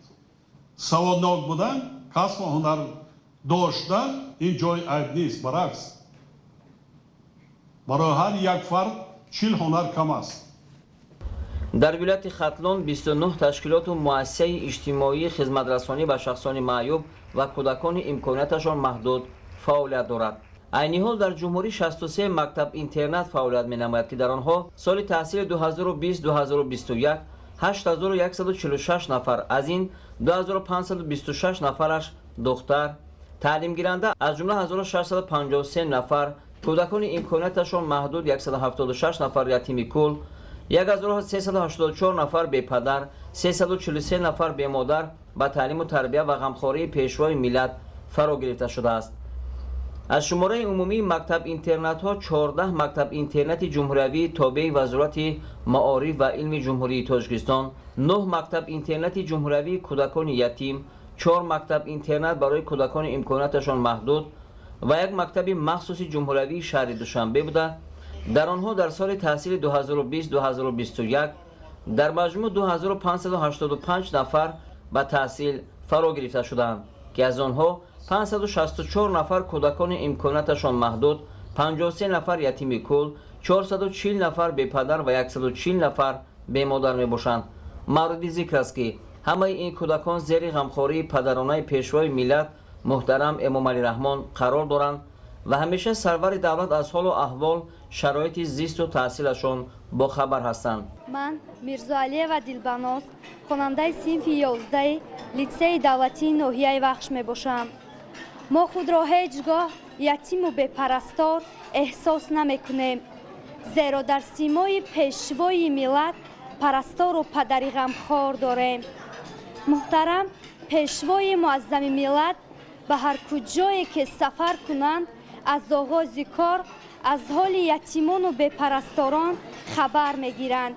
саводнок будан, касб ва ҳунар доштан ин ҷои айб нест, баръакс. барои ҳар як фард 40 ҳунар кам аст. дар вилояти Хатлон 29 ташкилоту муассисаи иҷтимоии хизматрасонӣ ба шахсони маъюб ва кӯдакони имконияташон маҳдуд фаъолият дорад. айни ҳол дар ҷумҳурӣ 63 мактаб интернат фаъолият менамояд ки дар онҳо соли таҳсили 2020-2021 8146 нафар, аз ин 2526 нафараш духтар, таълимгиранда аз ҷумла 1653 нафар, кӯдакони имконияташон маҳдуд 176 нафар ятими кул, 1384 нафар бепадар, 343 нафар бемодар ба таълиму тарбия ва ғамхории пешвои миллат фаро гирифта шудааст. аз шумораи умумии мактаб интернатҳо 14 мактаб интернати ҷумҳуриявии тобеи вазорати маориф ва илми ҷумҳурии Тоҷикистон, 9 мактаб интернати ҷумҳуриявии кӯдакони ятим, 4 мактаб интернат барои кӯдакони имконияташон маҳдуд ва як мактаби махсуси ҷумҳуриявии шаҳри Душанбе буда, дар онҳо дар соли таҳсили 2020-2021 дар маҷмӯъ 2585 нафар ба таҳсил фаро гирифта шуданд ки аз онҳо 564 нафар кӯдакони имконияташон маҳдуд, 53 нафар ятими кул, 440 нафар бепадар ва 140 нафар бемодар мебошанд. мавриди зикр аст ки ҳамаи ин кӯдакон зери ғамхории падаронаи пешвои миллат муҳтарам Эмомалӣ Раҳмон қарор доранд ва ҳамеша сарвари давлат аз ҳолу аҳвол, шароити зисту таҳсилашон бохабар ҳастанд. ман Мирзоалиева Дилбаноз, хонандаи синфи 11 литсеи давлатии ноҳияи Вахш мебошам. мо худро ҳеҷ гоҳ ятиму бепарастор эҳсос намекунем, зеро дар симои пешвои миллат парастору падари ғамхор дорем. муҳтарам пешвои муаззами миллат ба ҳар куҷое ки сафар кунанд аз оғози кор аз ҳоли ятимону бепарасторон хабар мегиранд.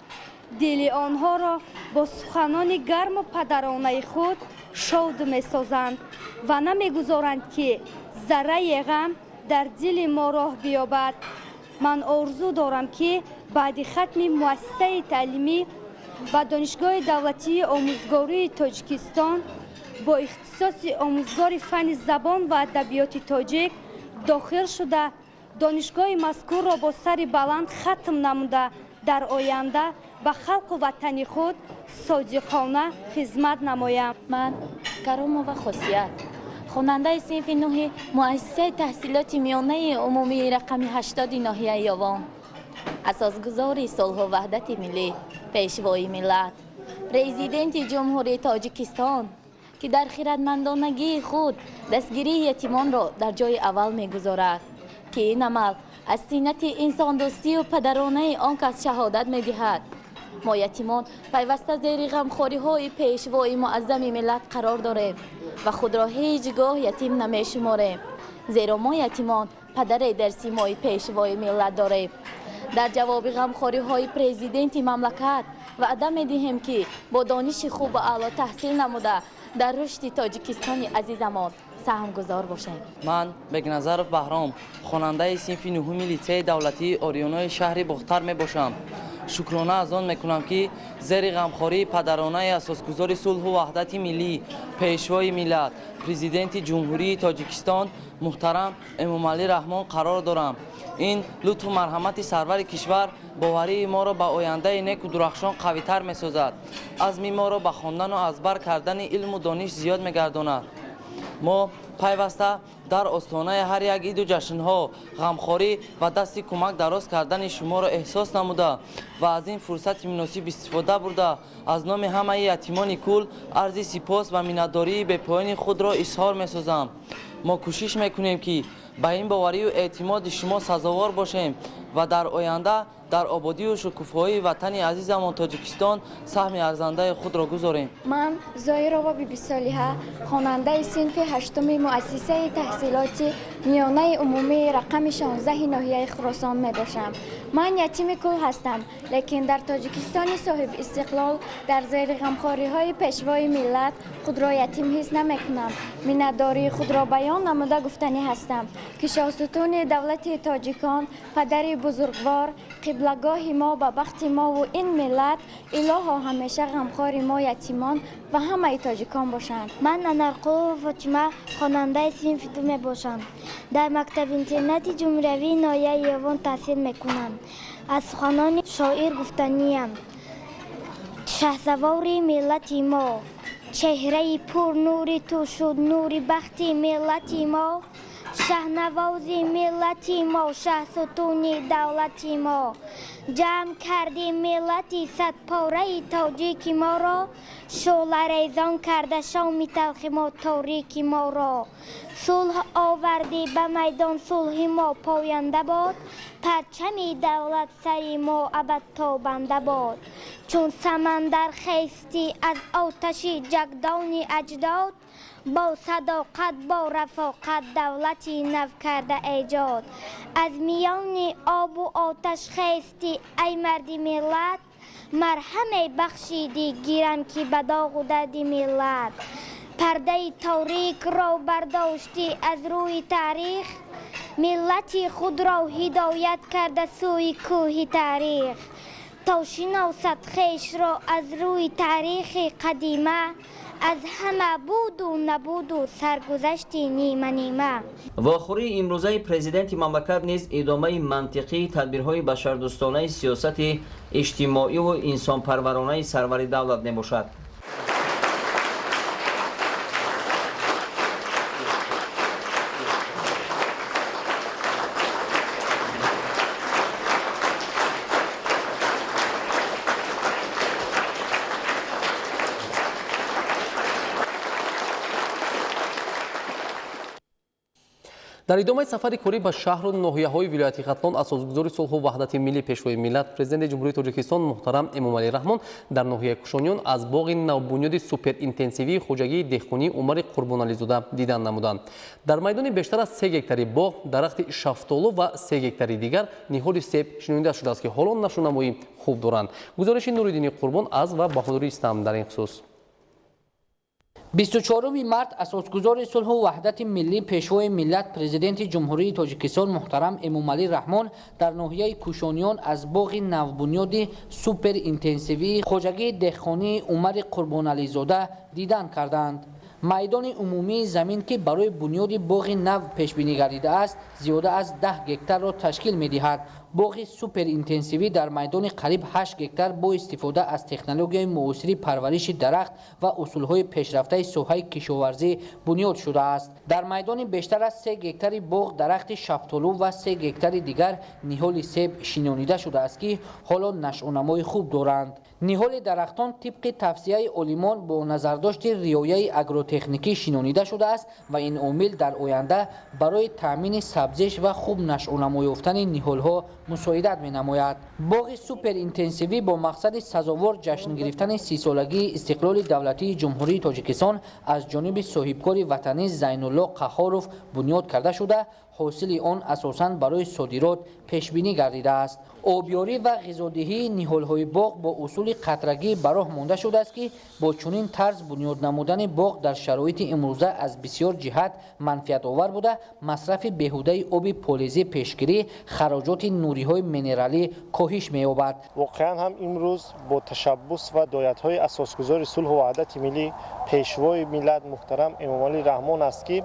дили онҳоро бо суханони гарму падаронаи худ шод месозанд ва намегузоранд ки зарраи ғам дар дили мо роҳ биёбад. ман орзу дорам ки баъди хатми муассисаи таълимӣ ба донишгоҳи давлатии омӯзгории Тоҷикистон бо ихтисоси омӯзгори фанни забон ва адабиёти тоҷик дохил шуда, донишгоҳи мазкурро бо сари баланд хатм намуда дар оянда ба халқу ватани худ содиқона хизмат намоям. ман карому ва хосият хонандаи синфи 9 муассисаи таҳсилоти миёнаи умумии рақами 80 ноҳияи Ёвон, асосгузори сулҳу ваҳдати миллӣ, пешвои миллат, президенти ҷумҳурии Тоҷикистон, ки дар хиратмандонагии худ дастгирии ятимонро дар ҷои аввал мегузорад, ки ин амал аз синнати инсондӯстию падаронаи он кас шаҳодат медиҳад. мо ятимон пайваста зери ғамхориҳои пешвои муаззами миллат қарор дорем ва худро ҳеҷ гоҳ ятим намешуморем, зеро мо ятимон падаре дар симои пешвои миллат дорем. дар ҷавоби ғамхориҳои президенти мамлакат ваъда медиҳем ки бо дониши хуб ва аъло таҳсил намуда дар рушди Тоҷикистони азизамон саҳмгузор бошем. ман бекназаров баҳром хонандаи синфи 9 литсеи давлатии орионои шаҳри Бохтар мебошам. шукрона аз он мекунам ки зери ғамхории падаронаи асосгузори сулҳу ваҳдати миллӣ, пешвои миллат, президенти ҷумҳурии Тоҷикистон муҳтарам Эмомалӣ Раҳмон қарор дорам. ин лутфу марҳамати сарвари кишвар боварии моро ба ояндаи неку дурахшон қавитар месозад, азми моро ба хондану азбар кардани илму дониш зиёд мегардонад. мо пайваста дар остонаи ҳар як иду ҷашнҳо ғамхорӣ ва дасти кӯмак дароз кардани шуморо эҳсос намуда ва аз ин фурсати муносиб истифода бурда аз номи ҳамаи ятимони кул арзи сипос ва миннатдории бепоёни худро изҳор месозам. мо кӯшиш мекунем ки ба ин боварию эътимоди шумо сазовор бошем ва дар оянда дар ободию шукуфоии ватани азизамон Тоҷикистон саҳми арзандаи худро гузорем. ман Зоирова Бибисолиҳа хонандаи синфи 8 муассисаи таҳсилоти миёнаи умумии рақами 16 ноҳияи Хуросон мебошам. ман ятими кул ҳастам, лекин дар Тоҷикистони соҳиб истиқлол дар зери ғамхориҳои пешвои миллат худро ятим ҳис намекунам. миннатдории худро баён намуда гуфтанӣ ҳастам ки шоҳсутуни давлати тоҷикон, падари бузургвор, қиблагоҳи мо ба бахти мову ин миллат, илоҳо ҳамеша ғамхори мо ятимон ва ҳамаи тоҷикон бошанд. ман Анарқулова Фотима хонандаи синфи 2 мебошам. дар мактаби интернати ҷумҳуриявии ноҳияи Ёвон таҳсил мекунам. аз суханони шоир гуфтаниям: шаҳсавори миллати мо, чеҳраи пур нури ту шуд нури бахти миллати мо, шаҳнавози миллати мо, шаҳсутуни давлати мо. ҷамъ карди миллати садпораи тоҷики моро, шӯларезон карда шоми талхи мо торики моро. сулҳ оварди ба майдон сулҳи мо поянда бод, парчами давлат сари мо абад тобанда бод. чун самандар хести аз оташи ҷагдони аҷдод, бо садоқат бо рафоқат давлати нав карда эҷод. аз миёни обу оташ хести ай марди миллат, марҳаме бахшиди гирам ки ба доғу дарди миллат. пардаи торикро бардошти аз рӯи таърих, миллати худро ҳидоят карда сӯи кӯҳи таърих. то шиносад хешро аз рӯи таърихи қадима, аз ҳама буду набуду саргузашти нима нима. вохӯрии имрӯзаи президенти мамлакат низ идомаи мантиқии тадбирҳои башардӯстонаи сиёсати иҷтимоиву инсонпарваронаи сарвари давлат мебошад. дар идомаи сафари корӣ ба шаҳру ноҳияҳои вилояти Хатлон асосгузори сулҳу ваҳдати миллӣ пешвои миллат президенти ҷумҳурии Тоҷикистон муҳтарам Эмомалӣ Раҳмон дар ноҳияи Кушониён аз боғи навбунёди суперинтенсивии хуҷагии деҳқонии Умари Қурбонализода дидан намуданд. дар майдони бештар аз 3 гектари боғ, дарахти шафтолу ва 3 гектари дигар ниҳоли себ шинонида шудааст ки ҳоло нашунамоӣ хуб доранд. гузориши Нуриддини Қурбон аз ва Баҳодури Истам дар ин хусус. 24 март асосгузори сулҳу ваҳдати миллӣ пешвои миллат президенти ҷумҳурии Тоҷикистон муҳтарам Эмомалӣ Раҳмон дар ноҳияи Кушониён аз боғи навбунёди суперинтенсивии хоҷагии деҳқонии Умари Қурбонализода дидан карданд. майдони умумии замин ки барои бунёди боғи нав пешбинӣ гардидааст зиёда аз 10 гектарро ташкил медиҳад. боғи суперинтенсивӣ дар майдони қариб 8 гектар бо истифода аз технологияи муосири парвариши дарахт ва усулҳои пешрафтаи соҳаи кишоварзӣ бунёд шудааст. дар майдони бештар аз 3 гектари боғ дарахти шафтолу ва 3 гектари дигар ниҳоли себ шинонида шудааст ки ҳоло нашъунамои хуб доранд. ниҳоли дарахтон тибқи тавсияи олимон бо назардошти риояи агротехникӣ шинонида шудааст ва ин омил дар оянда барои таъмини сабзиш ва хуб нашъунамо ёфтани ниҳолҳо мусоидат менамояд. боғи суперинтенсивӣ бо мақсади сазовор ҷашн гирифтани 30-солагии истиқлоли давлатии ҷумҳурии Тоҷикистон аз ҷониби соҳибкори ватанӣ Зайнулло Қаҳоров бунёд карда шуда, ҳосили он асосан барои содирот пешбинӣ гардидааст. обёрӣ ва ғизодиҳии ниҳолҳои боғ бо усули қатрагӣ ба роҳ монда шудааст ки бо чунин тарз бунёд намудани боғ дар шароити имрӯза аз бисёр ҷиҳат манфиатовар буда, масрафи беҳудаи оби полезӣ пешгирӣ, хароҷоти нуриҳои минералӣ коҳиш меёбад. воқеан ҳам имрӯз бо ташаббус ва доятҳои асосгузори сулҳу ваҳдати миллӣ пешвои миллат муҳтарам Эмомалӣ Раҳмон аст ки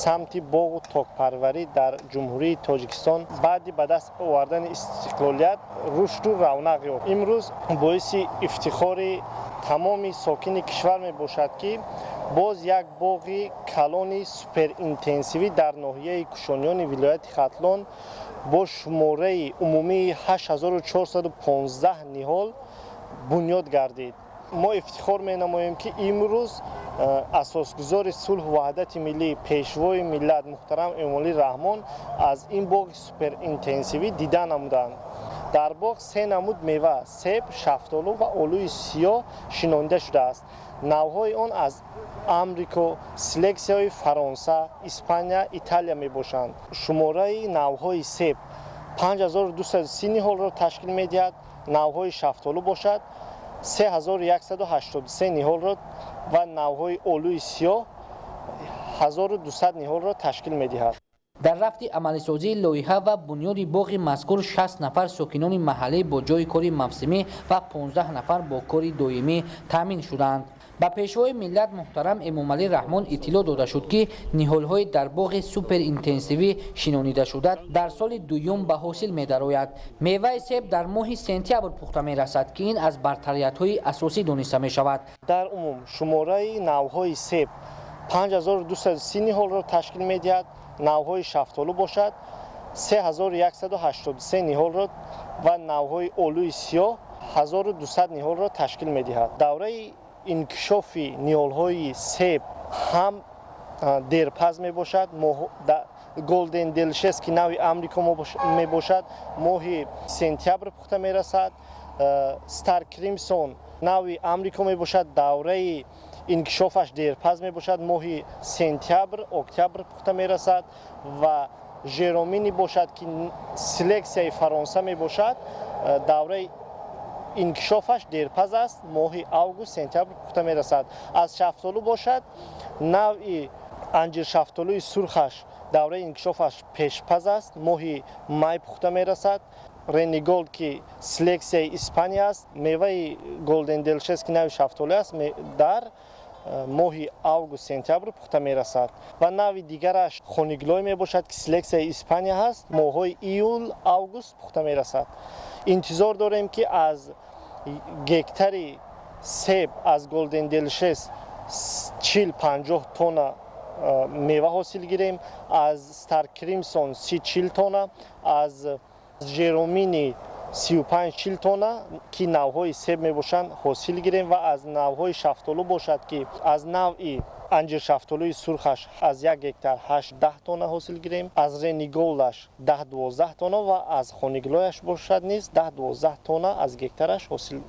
самти боғу токпарварӣ дар ҷумҳурии Тоҷикистон баъди ба даст овардани истиқлолият рушду равнақ ёфт. имрӯз боиси ифтихори тамоми сокини кишвар мебошад ки боз як боғи калони суперинтенсивӣ дар ноҳияи Кушониёни вилояти Хатлон бо шумораи умумии 8415 ниҳол бунёд гардид. мо ифтихор менамоем ки имрӯз асосгузори сулҳу ваҳдати миллӣ пешвои миллат муҳтарам Эмомалӣ Раҳмон аз ин боғи суперинтенсивӣ дида намуданд. дар боғ 3 намуд мева себ, шафтолу ва олӯи сиёҳ шинонида шудааст. навъҳои он аз амрико, селексияҳои фаронса, испания, италия мебошанд. шумораи навъҳои себ 5230 ниҳолро ташкил медиҳад. навъҳои шафтолу бошад 3183 ниҳолро ва навъҳои олӯи сиёҳ 1200 ниҳолро ташкил медиҳад. дар рафти амалисозии лоиҳа ва бунёди боғи мазкур 60 нафар сокинони маҳаллӣ бо ҷои кори мавсимӣ ва 15 нафар бо кори доимӣ таъмин шуданд. ба пешвои миллат муҳтарам Эмомалӣ Раҳмон иттилоъ дода шуд ки ниҳолҳои дар боғи суперинтенсивӣ шинонида шуда дар соли дуюм ба ҳосил медарояд. меваи себ дар моҳи сентябр пухта мерасад ки ин аз бартариятҳои асосӣ дониста мешавад. дар умум шумораи навъҳои себ 5230 ниҳолро ташкил медиҳад. навъҳои шафтолу бошад 3183 ниҳолро ва навъҳои олӯи сиёҳ 1200 ниҳолро ташкил медиҳад. давраи инкишофи ниҳолҳои себ ҳам дерпаз мебошад. голден делшес ки нави амрико мебошад моҳи сентябр пухта мерасад. стар кримсон нави амрико мебошад. давраи инкишофаш дерпаз мебошад моҳи сентябр октябр пухта мерасад ва жеромини бошад ки селексияи фаронса мебошад. давраи инкишофаш дерпаз аст моҳи август сентябр пухта мерасад. аз шафтолу бошад нави анҷиршафтолуи сурхаш давраи инкишофаш пешпаз аст моҳи май пухта мерасад. рениголд ки селексияи испания аст меваи голден делшес ки нави шафтолу аст дар моҳи август сентябр пухта мерасад ва нави дигараш хониглой мебошад ки селексияи испания ҳаст моҳҳои июл август пухта мерасад. интизор дорем ки аз гектари себ аз голден делшес 40-50 тонна мева ҳосил гирем. аз стар кримсон 30-40 тонна, аз жеромини 35-40 тонна ки навъҳои себ мебошанд ҳосил гирем ва аз навъҳои шафтолу бошад ки аз нави анҷиршафтолуи сурхаш аз 1 гектар 8-10 тонна ҳосил гирем. аз рениголдаш 10-12 тонна ва аз хониглояш бошад низ 10-12 тонна аз гектараш ҳосил.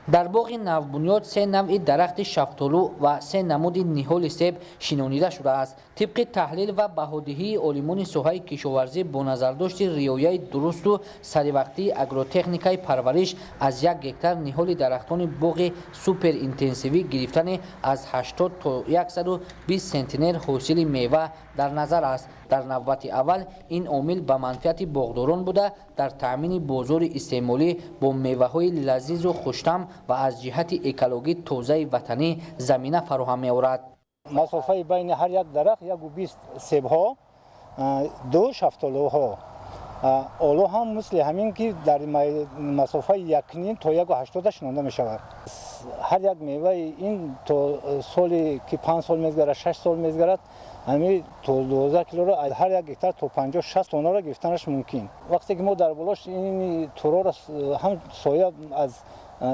дар боғи навбунёд 3 навъи дарахти шафтолу ва 3 намуди ниҳоли себ шинонида шудааст. тибқи таҳлил ва баҳодиҳии олимони соҳаи кишоварзӣ бо назардошти риояи дурусту саривақтии агротехникаи парвариш аз 1 гектар ниҳоли дарахтони боғи суперинтенсивӣ гирифтани аз 80 то 120 сентинер ҳосили мева дар назар аст. дар навбати аввал ин омил ба манфиати боғдорон буда дар таъмини бозори истеъмолӣ бо меваҳои лазизу хуштам ва аз ҷиҳати экологӣ тозаи ватанӣ замина фароҳам меорад. масофаи байни ҳар як дарахт 120 себҳо, 2 шафтолуҳо. оло ҳам мисли ҳамин ки дар масофаи 1.5 то 1.80 шинонда мешавад. ҳар як меваи ин то соли ки 5 сол мезгарад, 6 сол мезгарад, ҳамин то 12 килоро ҳар як гектар то 50-60 тонаро гирифтанаш мумкин. вақте ки мо дар болош ин туроро ҳам соя аз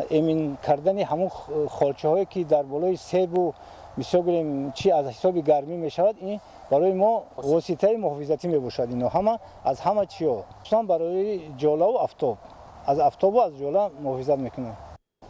эмин кардани ҳамун холчаҳое ки дар болои себу бисёр гӯем чи аз ҳисоби гармӣ мешавад, ин барои мо воситаи муҳофизатӣ мебошад. ино ҳама аз ҳама чиҳо хусусан барои ҷолаву афтоб, аз афтобу аз ҷола муҳофизат мекунад.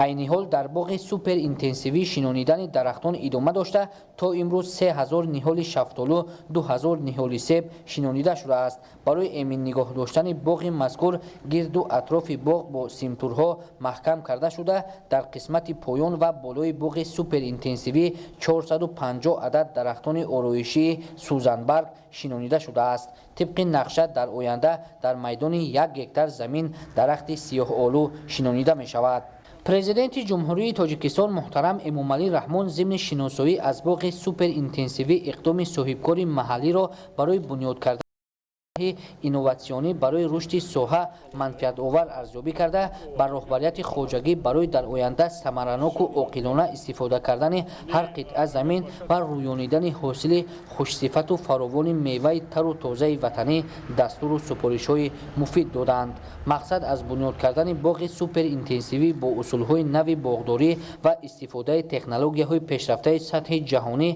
айни ҳол дар боғи суперинтенсивӣ шинонидани дарахтон идома дошта то имрӯз 3000 ниҳоли шафтолу, 2000 ниҳоли себ шинонида шудааст. барои эмин нигоҳ доштани боғи мазкур гирду атрофи боғ бо симтурҳо маҳкам карда шуда дар қисмати поён ва болои боғи суперинтенсивӣ 450 адад дарахтони ороишии сӯзанбарг шинонида шудааст. тибқи нақша дар оянда дар майдони 1 гектар замин дарахти сиёҳолу шинонида мешавад. Президенти Ҷумҳурии Тоҷикистон муҳтарам Эмомалӣ Раҳмон зимни шиносоӣ аз боғи суперинтенсивӣ иқдоми соҳибкори маҳаллиро барои бунёд кардани инноватсионӣ барои рушди соҳа манфиатовар арзёбӣ карда, ба роҳбарияти хоҷагӣ барои дар оянда самараноку оқилона истифода кардани ҳар қитъа замин ва рӯёнидани ҳосили хушсифату фаровони меваи тару тозаи ватанӣ дастуру супоришҳои муфид доданд. мақсад аз бунёд кардани боғи суперинтенсивӣ бо усулҳои нави боғдорӣ ва истифодаи технологияҳои пешрафтаи сатҳи ҷаҳонӣ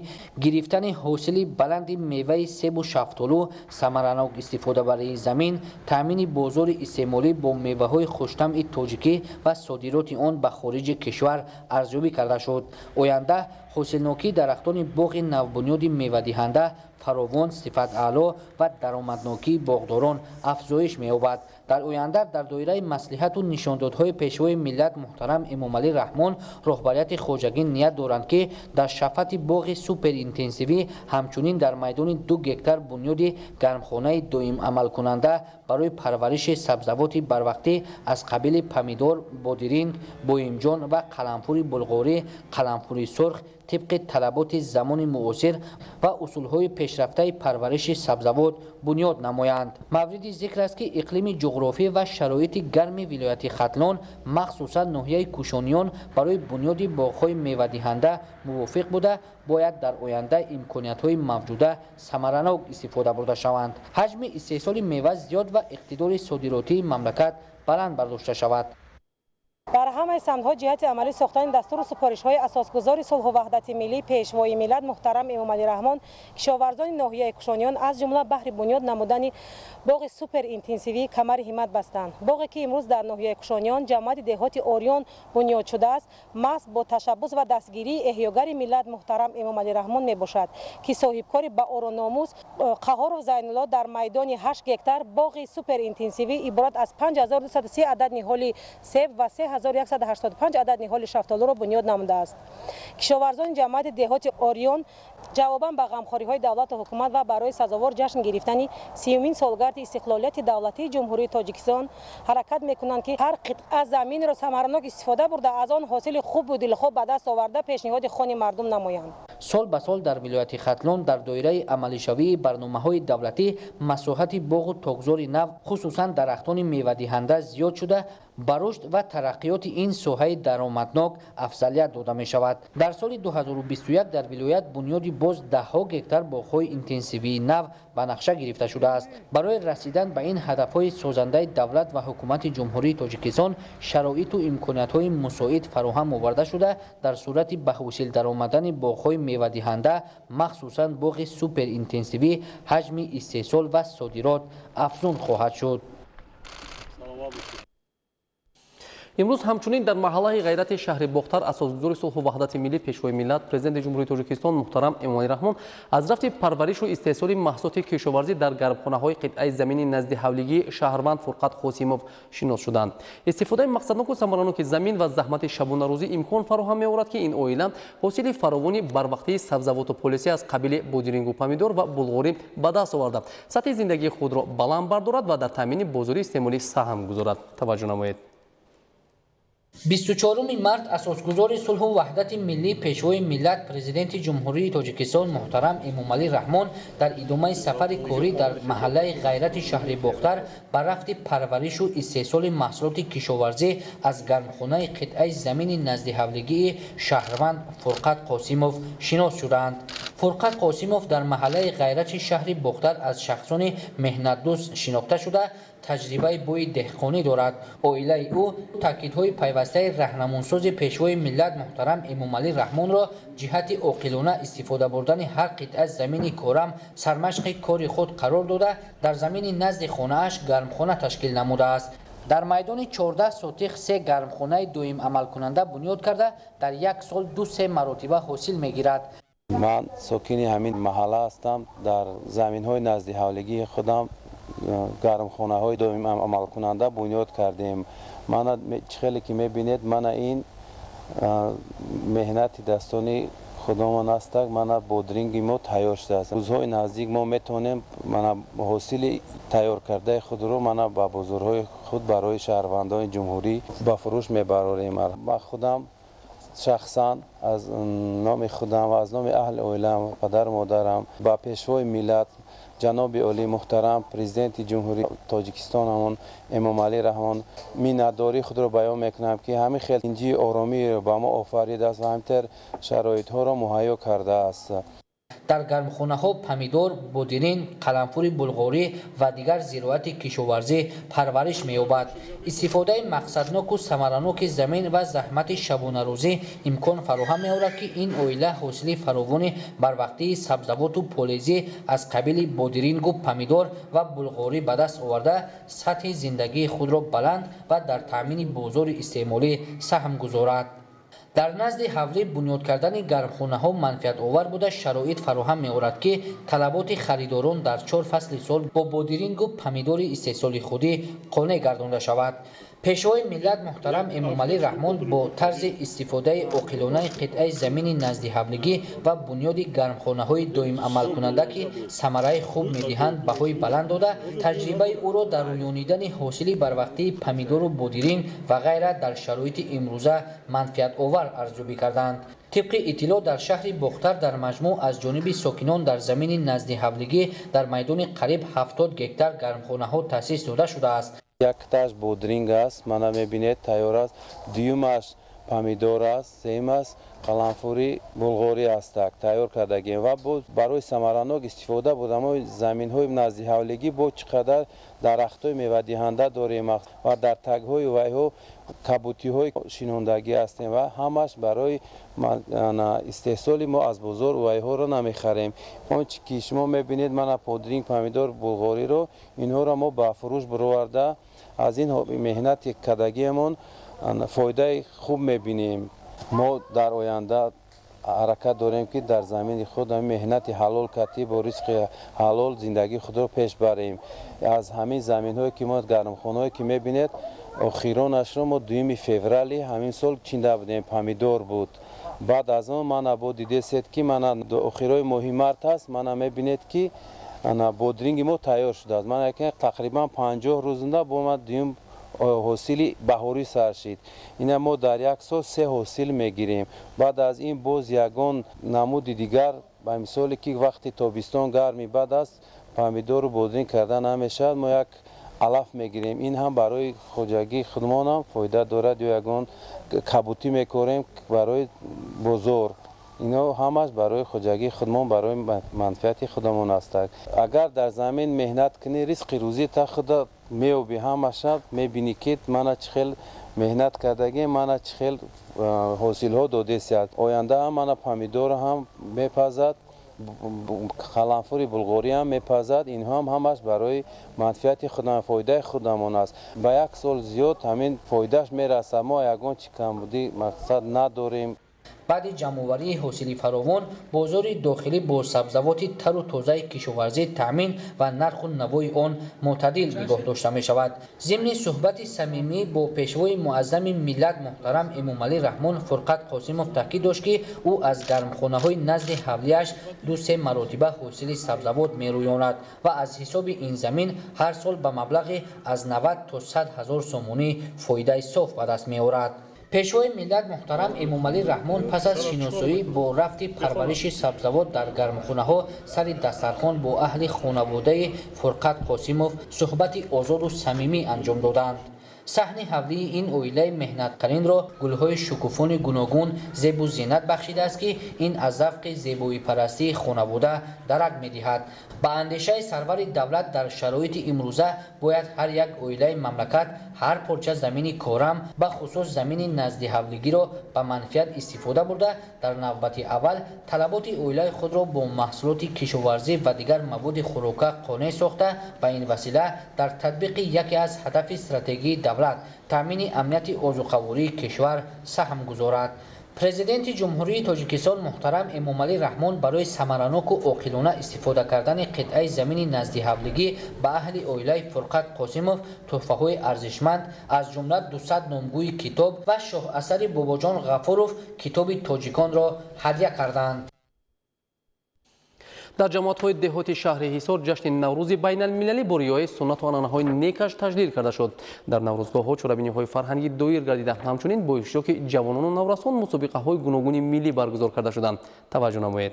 гирифтани ҳосили баланди меваи себу шафтолу, самаранок истифода барои замин, таъмини бозори истеъмолӣ бо меваҳои хуштамъи тоҷикӣ ва содироти он ба хориҷи кишвар арзёбӣ карда шуд. оянда ҳосилнокии дарахтони боғи навбунёди мевадиҳанда фаровон, сифатаъло ва даромаднокии боғдорон афзоиш меёбад. дар оянда дар доираи маслиҳату нишондодҳои пешвои миллат муҳтарам Эмомалӣ Раҳмон роҳбарияти хоҷагӣ ният доранд ки дар шафати боғи суперинтенсивӣ ҳамчунин дар майдони 2 гектар бунёди гармхонаи доимамалкунанда барои парвариши сабзавоти барвақтӣ аз қабили помидор, бодиринг, боимҷон ва қаламфури булғорӣ, қаламфури сурх тибқи талаботи замони муосир ва усулҳои пешрафтаи парвариши сабзавот бунёд намоянд. мавриди зикр аст ки иқлими ҷуғрофӣ ва шароити гарми вилояти Хатлон махсусан ноҳияи кушониён барои бунёди боғҳои мевадиҳанда мувофиқ буда бояд дар оянда имкониятҳои мавҷуда самаранок истифода бурда шаванд. ҳаҷми истеҳсоли мева зиёд ва иқтидори содиротии мамлакат баланд бардошта шавад. дар ҳамаи самтҳо ҷиҳати амалӣ сохтани дастуру супоришҳои асосгузори сулҳу ваҳдати миллӣ пешвои миллат муҳтарам Эмомалӣ Раҳмон кишоварзони ноҳияи кушониён аз ҷумла баҳри бунёд намудани боғи суперинтенсивӣ камари ҳиммат бастанд. боғе ки имрӯз дар ноҳияи кушониён ҷамъияти деҳоти Ориён бунёд шудааст, маҳз бо ташаббус ва дастгирии эҳёгари миллат муҳтарам Эмомалӣ Раҳмон мебошад ки соҳибкори баоруномус Қаҳоров Зайнулло дар майдони 8 гектар боғи суперинтенсивӣ иборат аз 5230 адад ниҳоли себ ва 3185 адад ниҳоли шафтолуро бунёд намудааст. кишоварзони ҷамъияти деҳоти Ориён ҷавобан ба ғамхориҳои давлату ҳукумат ва барои сазовор ҷашн гирифтани 30-мин солгарди истиқлолияти давлатии Ҷумҳурии Тоҷикистон ҳаракат мекунанд ки ҳар қитъа заминро самаранок истифода бурда аз он ҳосили хубу дилхоҳ ба даст оварда пешниҳоди хони мардум намоянд. сол ба сол дар вилояти Хатлон дар доираи амалишавии барномаҳои давлатӣ масоҳати боғу тогзори нав хусусан дарахтони мевадиҳанда зиёд шуда ба рушд ва тараққиёти ин соҳаи даромаднок афзалият дода мешавад. дар соли 2021 дар вилоят бунёди боз даҳҳо гектар боғҳои интенсивии нав ба нақша гирифта шудааст. барои расидан ба ин ҳадафҳои созандаи давлат ва ҳукумати Ҷумҳурии Тоҷикистон шароиту имкониятҳои мусоид фароҳам оварда шуда дар сурати ба ҳосил даромадани боғҳои мевадиҳанда махсусан боғи суперинтенсивӣ ҳаҷми истеҳсол ва содирот афзун хоҳад шуд. имрӯз ҳамчунин дар маҳаллаи ғайрати шаҳри Бохтар асосгузори сулҳу ваҳдати миллӣ пешвои миллат Президенти Ҷумҳурии Тоҷикистон муҳтарам Эмомалӣ Раҳмон аз рафти парваришу истеҳсоли маҳсулоти кишоварзӣ дар гармхонаҳои қитъаи замини назди ҳавлигии шаҳрванд Фурқат Қосимов шинос шуданд. Истифодаи мақсадноку самараноки замин ва заҳмати шабонарӯзӣ имкон фароҳам меорад ки ин оила ҳосили фаровони барвақтии сабзавоту полисӣ аз қабили бодирингу помидор ва булғорӣ ба даст оварда сатҳи зиндагии худро баланд бардорад ва дар таъмини бозори истеъмолӣ саҳм гузорад. таваҷҷӯҳ намоед. 24 март асосгузори сулҳу ваҳдати миллӣ пешвои миллат Президенти Ҷумҳурии Тоҷикистон муҳтарам Эмомалӣ Раҳмон дар идомаи сафари корӣ дар маҳаллаи ғайрати шаҳри Бохтар ба рафти парваришу истеҳсоли маҳсулоти кишоварзӣ аз гармхонаи қитъаи замини назди ҳавлигии шаҳрванд Фурқат Қосимов шинос шуданд. Фурқат Қосимов дар маҳаллаи ғайрати шаҳри Бохтар аз шахсони меҳнатдӯст шинохта шуда таҷрибаи бои деҳқонӣ дорад. Оилаи ӯ таъкидҳои пайвастаи раҳнамунсози пешвои миллат муҳтарам Эмомалӣ Раҳмонро ҷиҳати оқилона истифода бурдани ҳар қитъа замини корам сармашқи кори худ қарор дода дар замини назди хонааш гармхона ташкил намудааст. дар майдони 14 сотих 3 гармхонаи доим амалкунанда бунёд карда дар як сол 2-3 маротиба ҳосил мегирад. ман сокини ҳамин маҳалла ҳастам. дар заминҳои назди ҳавлигии худам гармхонаҳои доим амалкунанда бунёд кардем. мана хеле ки мебинед мана ин меҳнати дастони худомон астак. мана бодринги мо тайёр шудааст. рӯзҳои наздик мо метавонем мана ҳосили тайёркардаи худро мана ба бозорҳои худ барои шаҳрвандони ҷумҳурӣ ба фурӯш мебарорем. ба худам шахсан аз номи худам ва аз номи аҳли оилаам падару модарам ба пешвои миллат ҷаноби олӣ муҳтарам Президенти Ҷумҳурии Тоҷикистонамон Эмомалӣ Раҳмон миннатдории худро баён мекунам ки ҳамин хелинҷии оромиро ба мо офаридааст ва ҳаминтар шароитҳоро муҳайё кардааст. дар гармхонаҳо помидор, бодирин, қаламфури булғорӣ ва дигар зироати кишоварзӣ парвариш меёбад. истифодаи мақсадноку самараноки замин ва заҳмати шабонарӯзӣ имкон фароҳам меорад ки ин оила ҳосили фаровони барвақтии сабзавоту полезӣ аз қабили бодирингу помидор ва булғорӣ ба даст оварда сатҳи зиндагии худро баланд ва дар таъмини бозори истеъмолӣ саҳм гузорад. дар назди ҳавлӣ бунёд кардани гармхонаҳо манфиатовар буда шароит фароҳам меорад ки талаботи харидорон дар 4 фасли сол бо бодирингу помидори истеҳсоли худӣ қонеъ гардонда шавад. пешвои миллат муҳтарам Эмомалӣ Раҳмон бо тарзи истифодаи оқилонаи қитъаи замини назди ҳавлигӣ ва бунёди гармхонаҳои доим амалкунанда ки самараи хуб медиҳанд баҳои баланд дода таҷрибаи ӯро дар рӯёнидани ҳосили барвақтии помидору бодирин ва ғайра дар шароити имрӯза манфиатовар арзёбӣ карданд. тибқи иттилоъ дар шаҳри Бохтар дар маҷмӯъ аз ҷониби сокинон дар замини назди ҳавлигӣ дар майдони қариб 70 гектар гармхонаҳо таъсис дода шудааст. якташ бодринг аст, мана мебинед тайёр аст. дуюмаш помидор аст, сеюмаш қаламфури булғорӣ астак тайёр кардагем ва барои самаранок истифода бурдаmoи заминҳои назди ҳавлигӣ бо чӣ қадар дарахтҳои мевадиҳанда дорем ва дар тагҳои вайҳо кабутиҳои шинондагӣ ҳастем ва ҳамаш барои истеҳсоли мо аз бозор вайҳоро намехарем. он чӣ ки шумо мебинед мана подринг помидор булғориро инҳоро мо ба фурӯш бароварда аз ин меҳнати кардагиамон фоидаи хуб мебинем. мо дар оянда ҳаракат дорем ки дар замини худ меҳнати ҳалол кардӣ бо ризқи ҳалол зиндагии худро пеш барем. аз ҳамин заминҳое ки мо гармхонаҳое ки мебинед охиронашро мо 2 феврали ҳамин сол чинда будем, помидор буд. баъд аз он мана бо дидесед ки мана охирои моҳи март аст, мана мебинед ки бодринги мо тайёр шудааст. мана тақрибан 50 рӯзанда бо ма дуюм ҳосили баҳорӣ сар шид. ина мо дар як сол 3 ҳосил мегирем. баъд аз ин боз ягон намуди дигар ба мисоле ки вақти тобистон гарми бад аст помидору бодринг карда намешавад, мо як алаф мегирем. ин ҳам барои хоҷагии худмонам фоида дорад. ё ягон кабутӣ мекорем барои бозор. ино ҳамаш барои хоҷагии худмон, барои манфиати худамон астак. агар дар замин меҳнат кунӣ ризқи рӯзӣ та худа меёбӣ. ҳамаша мебинӣ ки мана чӣ хел меҳнат кардагем, мана чӣ хел ҳосилҳо додесиад. оянда ҳам мана помидор ҳам мепазад, қаламфури булғорӣ ҳам мепазад. инҳо ҳам ҳамаш барои манфиати худам, фоидаи худамон аст. ба як сол зиёд ҳамин фоидаш мерасад. мо ягон чи камбудӣ мақсад надорем. баъди ҷамъоварии ҳосили фаровон, бозори дохилӣ бо сабзавоти тару тозаи кишоварзӣ таъмин ва нарху навои он мӯътадил нигоҳ дошта мешавад. зимни суҳбати самимӣ бо пешвои муаззами миллат муҳтарам Эмомалӣ Раҳмон Фурқат Қосимов таъкид дошт, ки ӯ аз гармхонаҳои назди ҳавлияш 2-3 маротиба ҳосили сабзавот мерӯёнад ва аз ҳисоби ин замин ҳар сол ба маблағи аз 90 то 100 ҳазор сомонӣ фоидаи соф ба даст меорад. пешвои миллат муҳтарам Эмомалӣ Раҳмон пас аз шиносоӣ бо рафти парвариши сабзавот дар гармхонаҳо сари дастархон бо аҳли хонаводаи Фурқат Қосимов суҳбати озоду самимӣ анҷом доданд. саҳни ҳавлии ин оилаи меҳнаткаринро гулҳои шукуфони гуногун зебу зинат бахшидааст, ки ин аз завқи зебоипарастии хонавода дарак медиҳад. ба андешаи сарвари давлат дар шароити имрӯза бояд ҳар як оилаи мамлакат ҳар порча замини корам ба хусус замини назди ҳавлигиро ба манфиат истифода бурда, дар навбати аввал талаботи оилаи худро бо маҳсулоти кишоварзӣ ва дигар маводи хӯрока қонеъ сохта, ба ин васила дар татбиқи яке аз ҳадафи стратегии давлат таъмини амнияти озуқавории кишвар саҳм гузорад. Президенти Ҷумҳурии Тоҷикистон муҳтарам Эмомалӣ Раҳмон барои самараноку оқилона истифода кардани қитъаи замини назди ҳавлигӣ ба аҳли оилаи Фурқат Қосимов тӯҳфаҳои арзишманд аз ҷумла 200 номгӯи китоб ва шоҳасари Бобоҷон Ғафуров китоби тоҷиконро ҳадя карданд. дар ҷамоатҳои деҳоти шаҳри ҳисор ҷашни наврӯзи байналмилалӣ бо риояи суннату анъанаҳои некаш таҷлил карда шуд. дар наврӯзгоҳҳо чорабиниҳои фарҳангӣ доир гардиданд. ҳамчунин бо иштироки ҷавонону наврасон мусобиқаҳои гуногуни миллӣ баргузор карда шуданд. таваҷҷӯҳ намоед.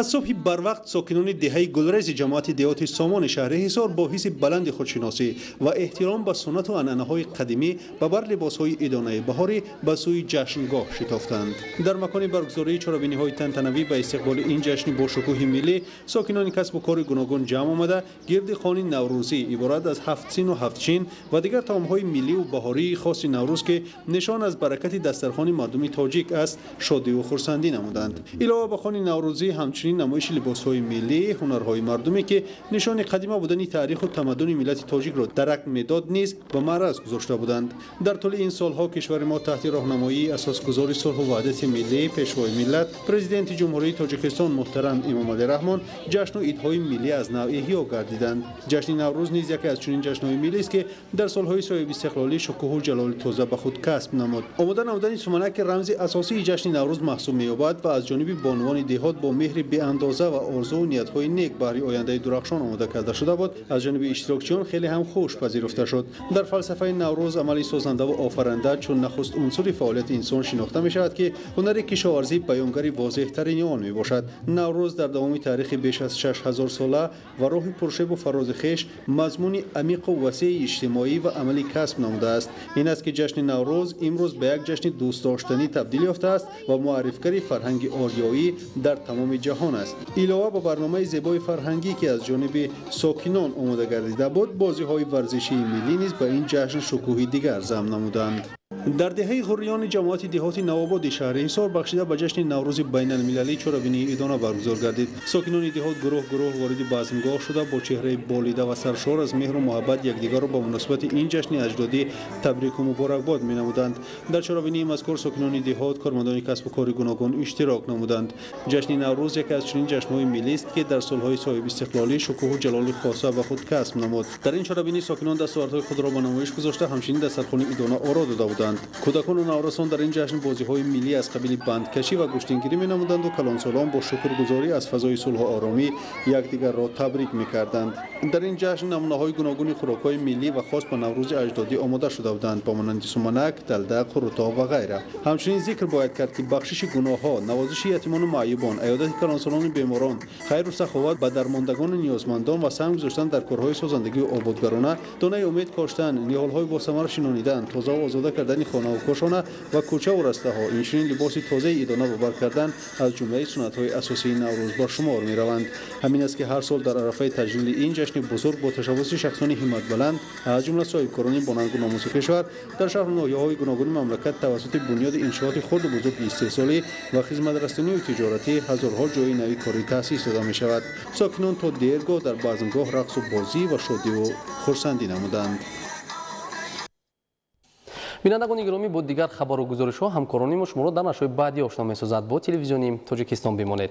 аз субҳи барвақт сокинони деҳаи гулрези ҷамоати деҳоти сомони шаҳри ҳисор бо ҳисси баланди худшиносӣ ва эҳтиром ба суннату анъанаҳои қадимӣ ба бар либосҳои идонаи баҳорӣ ба сӯи ҷашнгоҳ шитофтанд. дар макони баргузории чорабиниҳои тантанавӣ ба истиқболи ин ҷашни бошукӯҳи миллӣ сокинони касбу кори гуногун ҷамъ омада гирди хони наврӯзӣ иборат аз ҳафтсину ҳафтчин ва дигар таомҳои милливу баҳории хоси наврӯз ки нишон аз баракати дастархони мардуми тоҷик аст шодиву хурсандӣ намуданд. илова ба хони наврӯзӣ ҳамчунин намоиши либосҳои миллӣ, ҳунарҳои мардуме ки нишони қадима будани таъриху тамаддуни миллати тоҷикро дарак медод низ ба маъраз гузошта буданд. дар тӯли ин солҳо кишвари мо таҳти роҳнамоии асосгузори сулҳу ваҳдати миллӣ пешвои миллат Президенти Ҷумҳурии Тоҷикистон муҳтарам Эмомалӣ Раҳмон ҷашну идҳои миллӣ аз навъ иҳьё гардиданд. ҷашни наврӯз низ яке аз чунин ҷашнҳои миллист ки дар солҳои соҳиби истиқлолӣ шукӯҳу ҷалоли тоза ба худ касб намуд. омода намудани суманак ки рамзи асосии ҷашни наврӯз маҳсуб меёбад ва аз ҷониби бонувони деҳот бо меҳри беандоза ва орзуу ниятҳои нек баҳри ояндаи дурахшон омода карда шуда буд, аз ҷониби иштирокчиён хеле ҳам хуш пазируфта шуд. дар фалсафаи наврӯз амали созандаву офаранда чун нахуст унсури фаъолияти инсон шинохта мешавад ки ҳунари кишоварзӣ баёнгари возеҳтарини он мебошад. наврӯз дар давоми таърихи беш аз 6000 сола ва роҳи пуршебу фарози хеш мазмуни амиқу васеи иҷтимоӣ ва амалӣ касб намудааст. ин аст ки ҷашни наврӯз имрӯз ба як ҷашни дӯстдоштанӣ табдил ёфтааст ва муаррифгари фарҳанги орёӣ дар тамоми ҷаҳон аст. илова ба барномаи зебои фарҳангӣ ки аз ҷониби сокинон омода гардида буд, бозиҳои варзишии миллӣ низ ба ин ҷашн шукӯҳи дигар замъ намуданд. дар деҳаи ғурриёни ҷамоати деҳоти навободи шаҳри ҳисор бахшида ба ҷашни наврӯзи байналмилалӣ чорабинии идона баргузор гардид. сокинони деҳот гурӯҳ вориди базмгоҳ шуда бо чеҳраи болида ва саршор аз меҳру муҳаббат якдигарро ба муносибати ин ҷашни аҷдодӣ табрику муборакбод менамуданд. дар чорабинии мазкур сокинони деҳот, кормандони касбу кори гуногун иштирок намуданд. ҷашни наврӯз яке аз чунин ҷашнҳои миллист ки дар солҳои соҳиби истиқлолӣ шукӯҳу ҷалоли хоса ба худ касб намуд. дар ин чорабинӣ сокинон дастовардҳои худро ба намоиш гузошта ҳамчунин дастархони идона оро дода буданд. кӯдакону наврасон дар ин ҷашн бозиҳои миллӣ аз қабили бандкашӣ ва гӯштингирӣ менамуданду калонсолон бо шукргузорӣ аз фазои сулҳу оромӣ якдигарро табрик мекарданд. дар ин ҷашн намунаҳои гуногуни хӯрокҳои миллӣ ва хос ба наврӯзи аҷдодӣ омода шуда буданд ба монанди суманак, далдақ, хурӯтоҳ ва ғайра. ҳамчунин зикр бояд кард ки бахшиши гуноҳҳо, навозиши ятимону маъюбон, аёдати калонсолони беморон, хайру саховат ба дармондагони ниёзмандон ва саҳм гузоштан дар корҳои созандагию ободгарона донаи умед коштан, ниҳолҳои босамар шинонидан, тозаву озода кардани кардани хона ва кошона ва кӯча ва растаҳо инчунин либоси тозаи идона ба бар кардан аз ҷумлаи суннатҳои асосии наврӯз ба шумор мераванд. ҳамин аст ки ҳар сол дар арафаи таҷлили ин ҷашни бузург бо ташаббуси шахсони ҳимматбаланд аз ҷумла соҳибкорони бонангу номуси кишвар дар шаҳру ноҳияҳои гуногуни мамлакат тавассути бунёди иншооти хурду бузурги истеҳсолӣ ва хизматрасонию тиҷоратӣ ҳазорҳо ҷойи нави корӣ таъсис дода мешавад. сокинон то дергоҳ дар базмгоҳ рақсу бозӣ ва шодиву хурсандӣ намуданд. бинандагони гиромӣ бо дигар хабару гузоришҳо ҳамкорони мо шуморо дар нашои баъдӣ ошно месозад. бо телевизиони Тоҷикистон бимонед.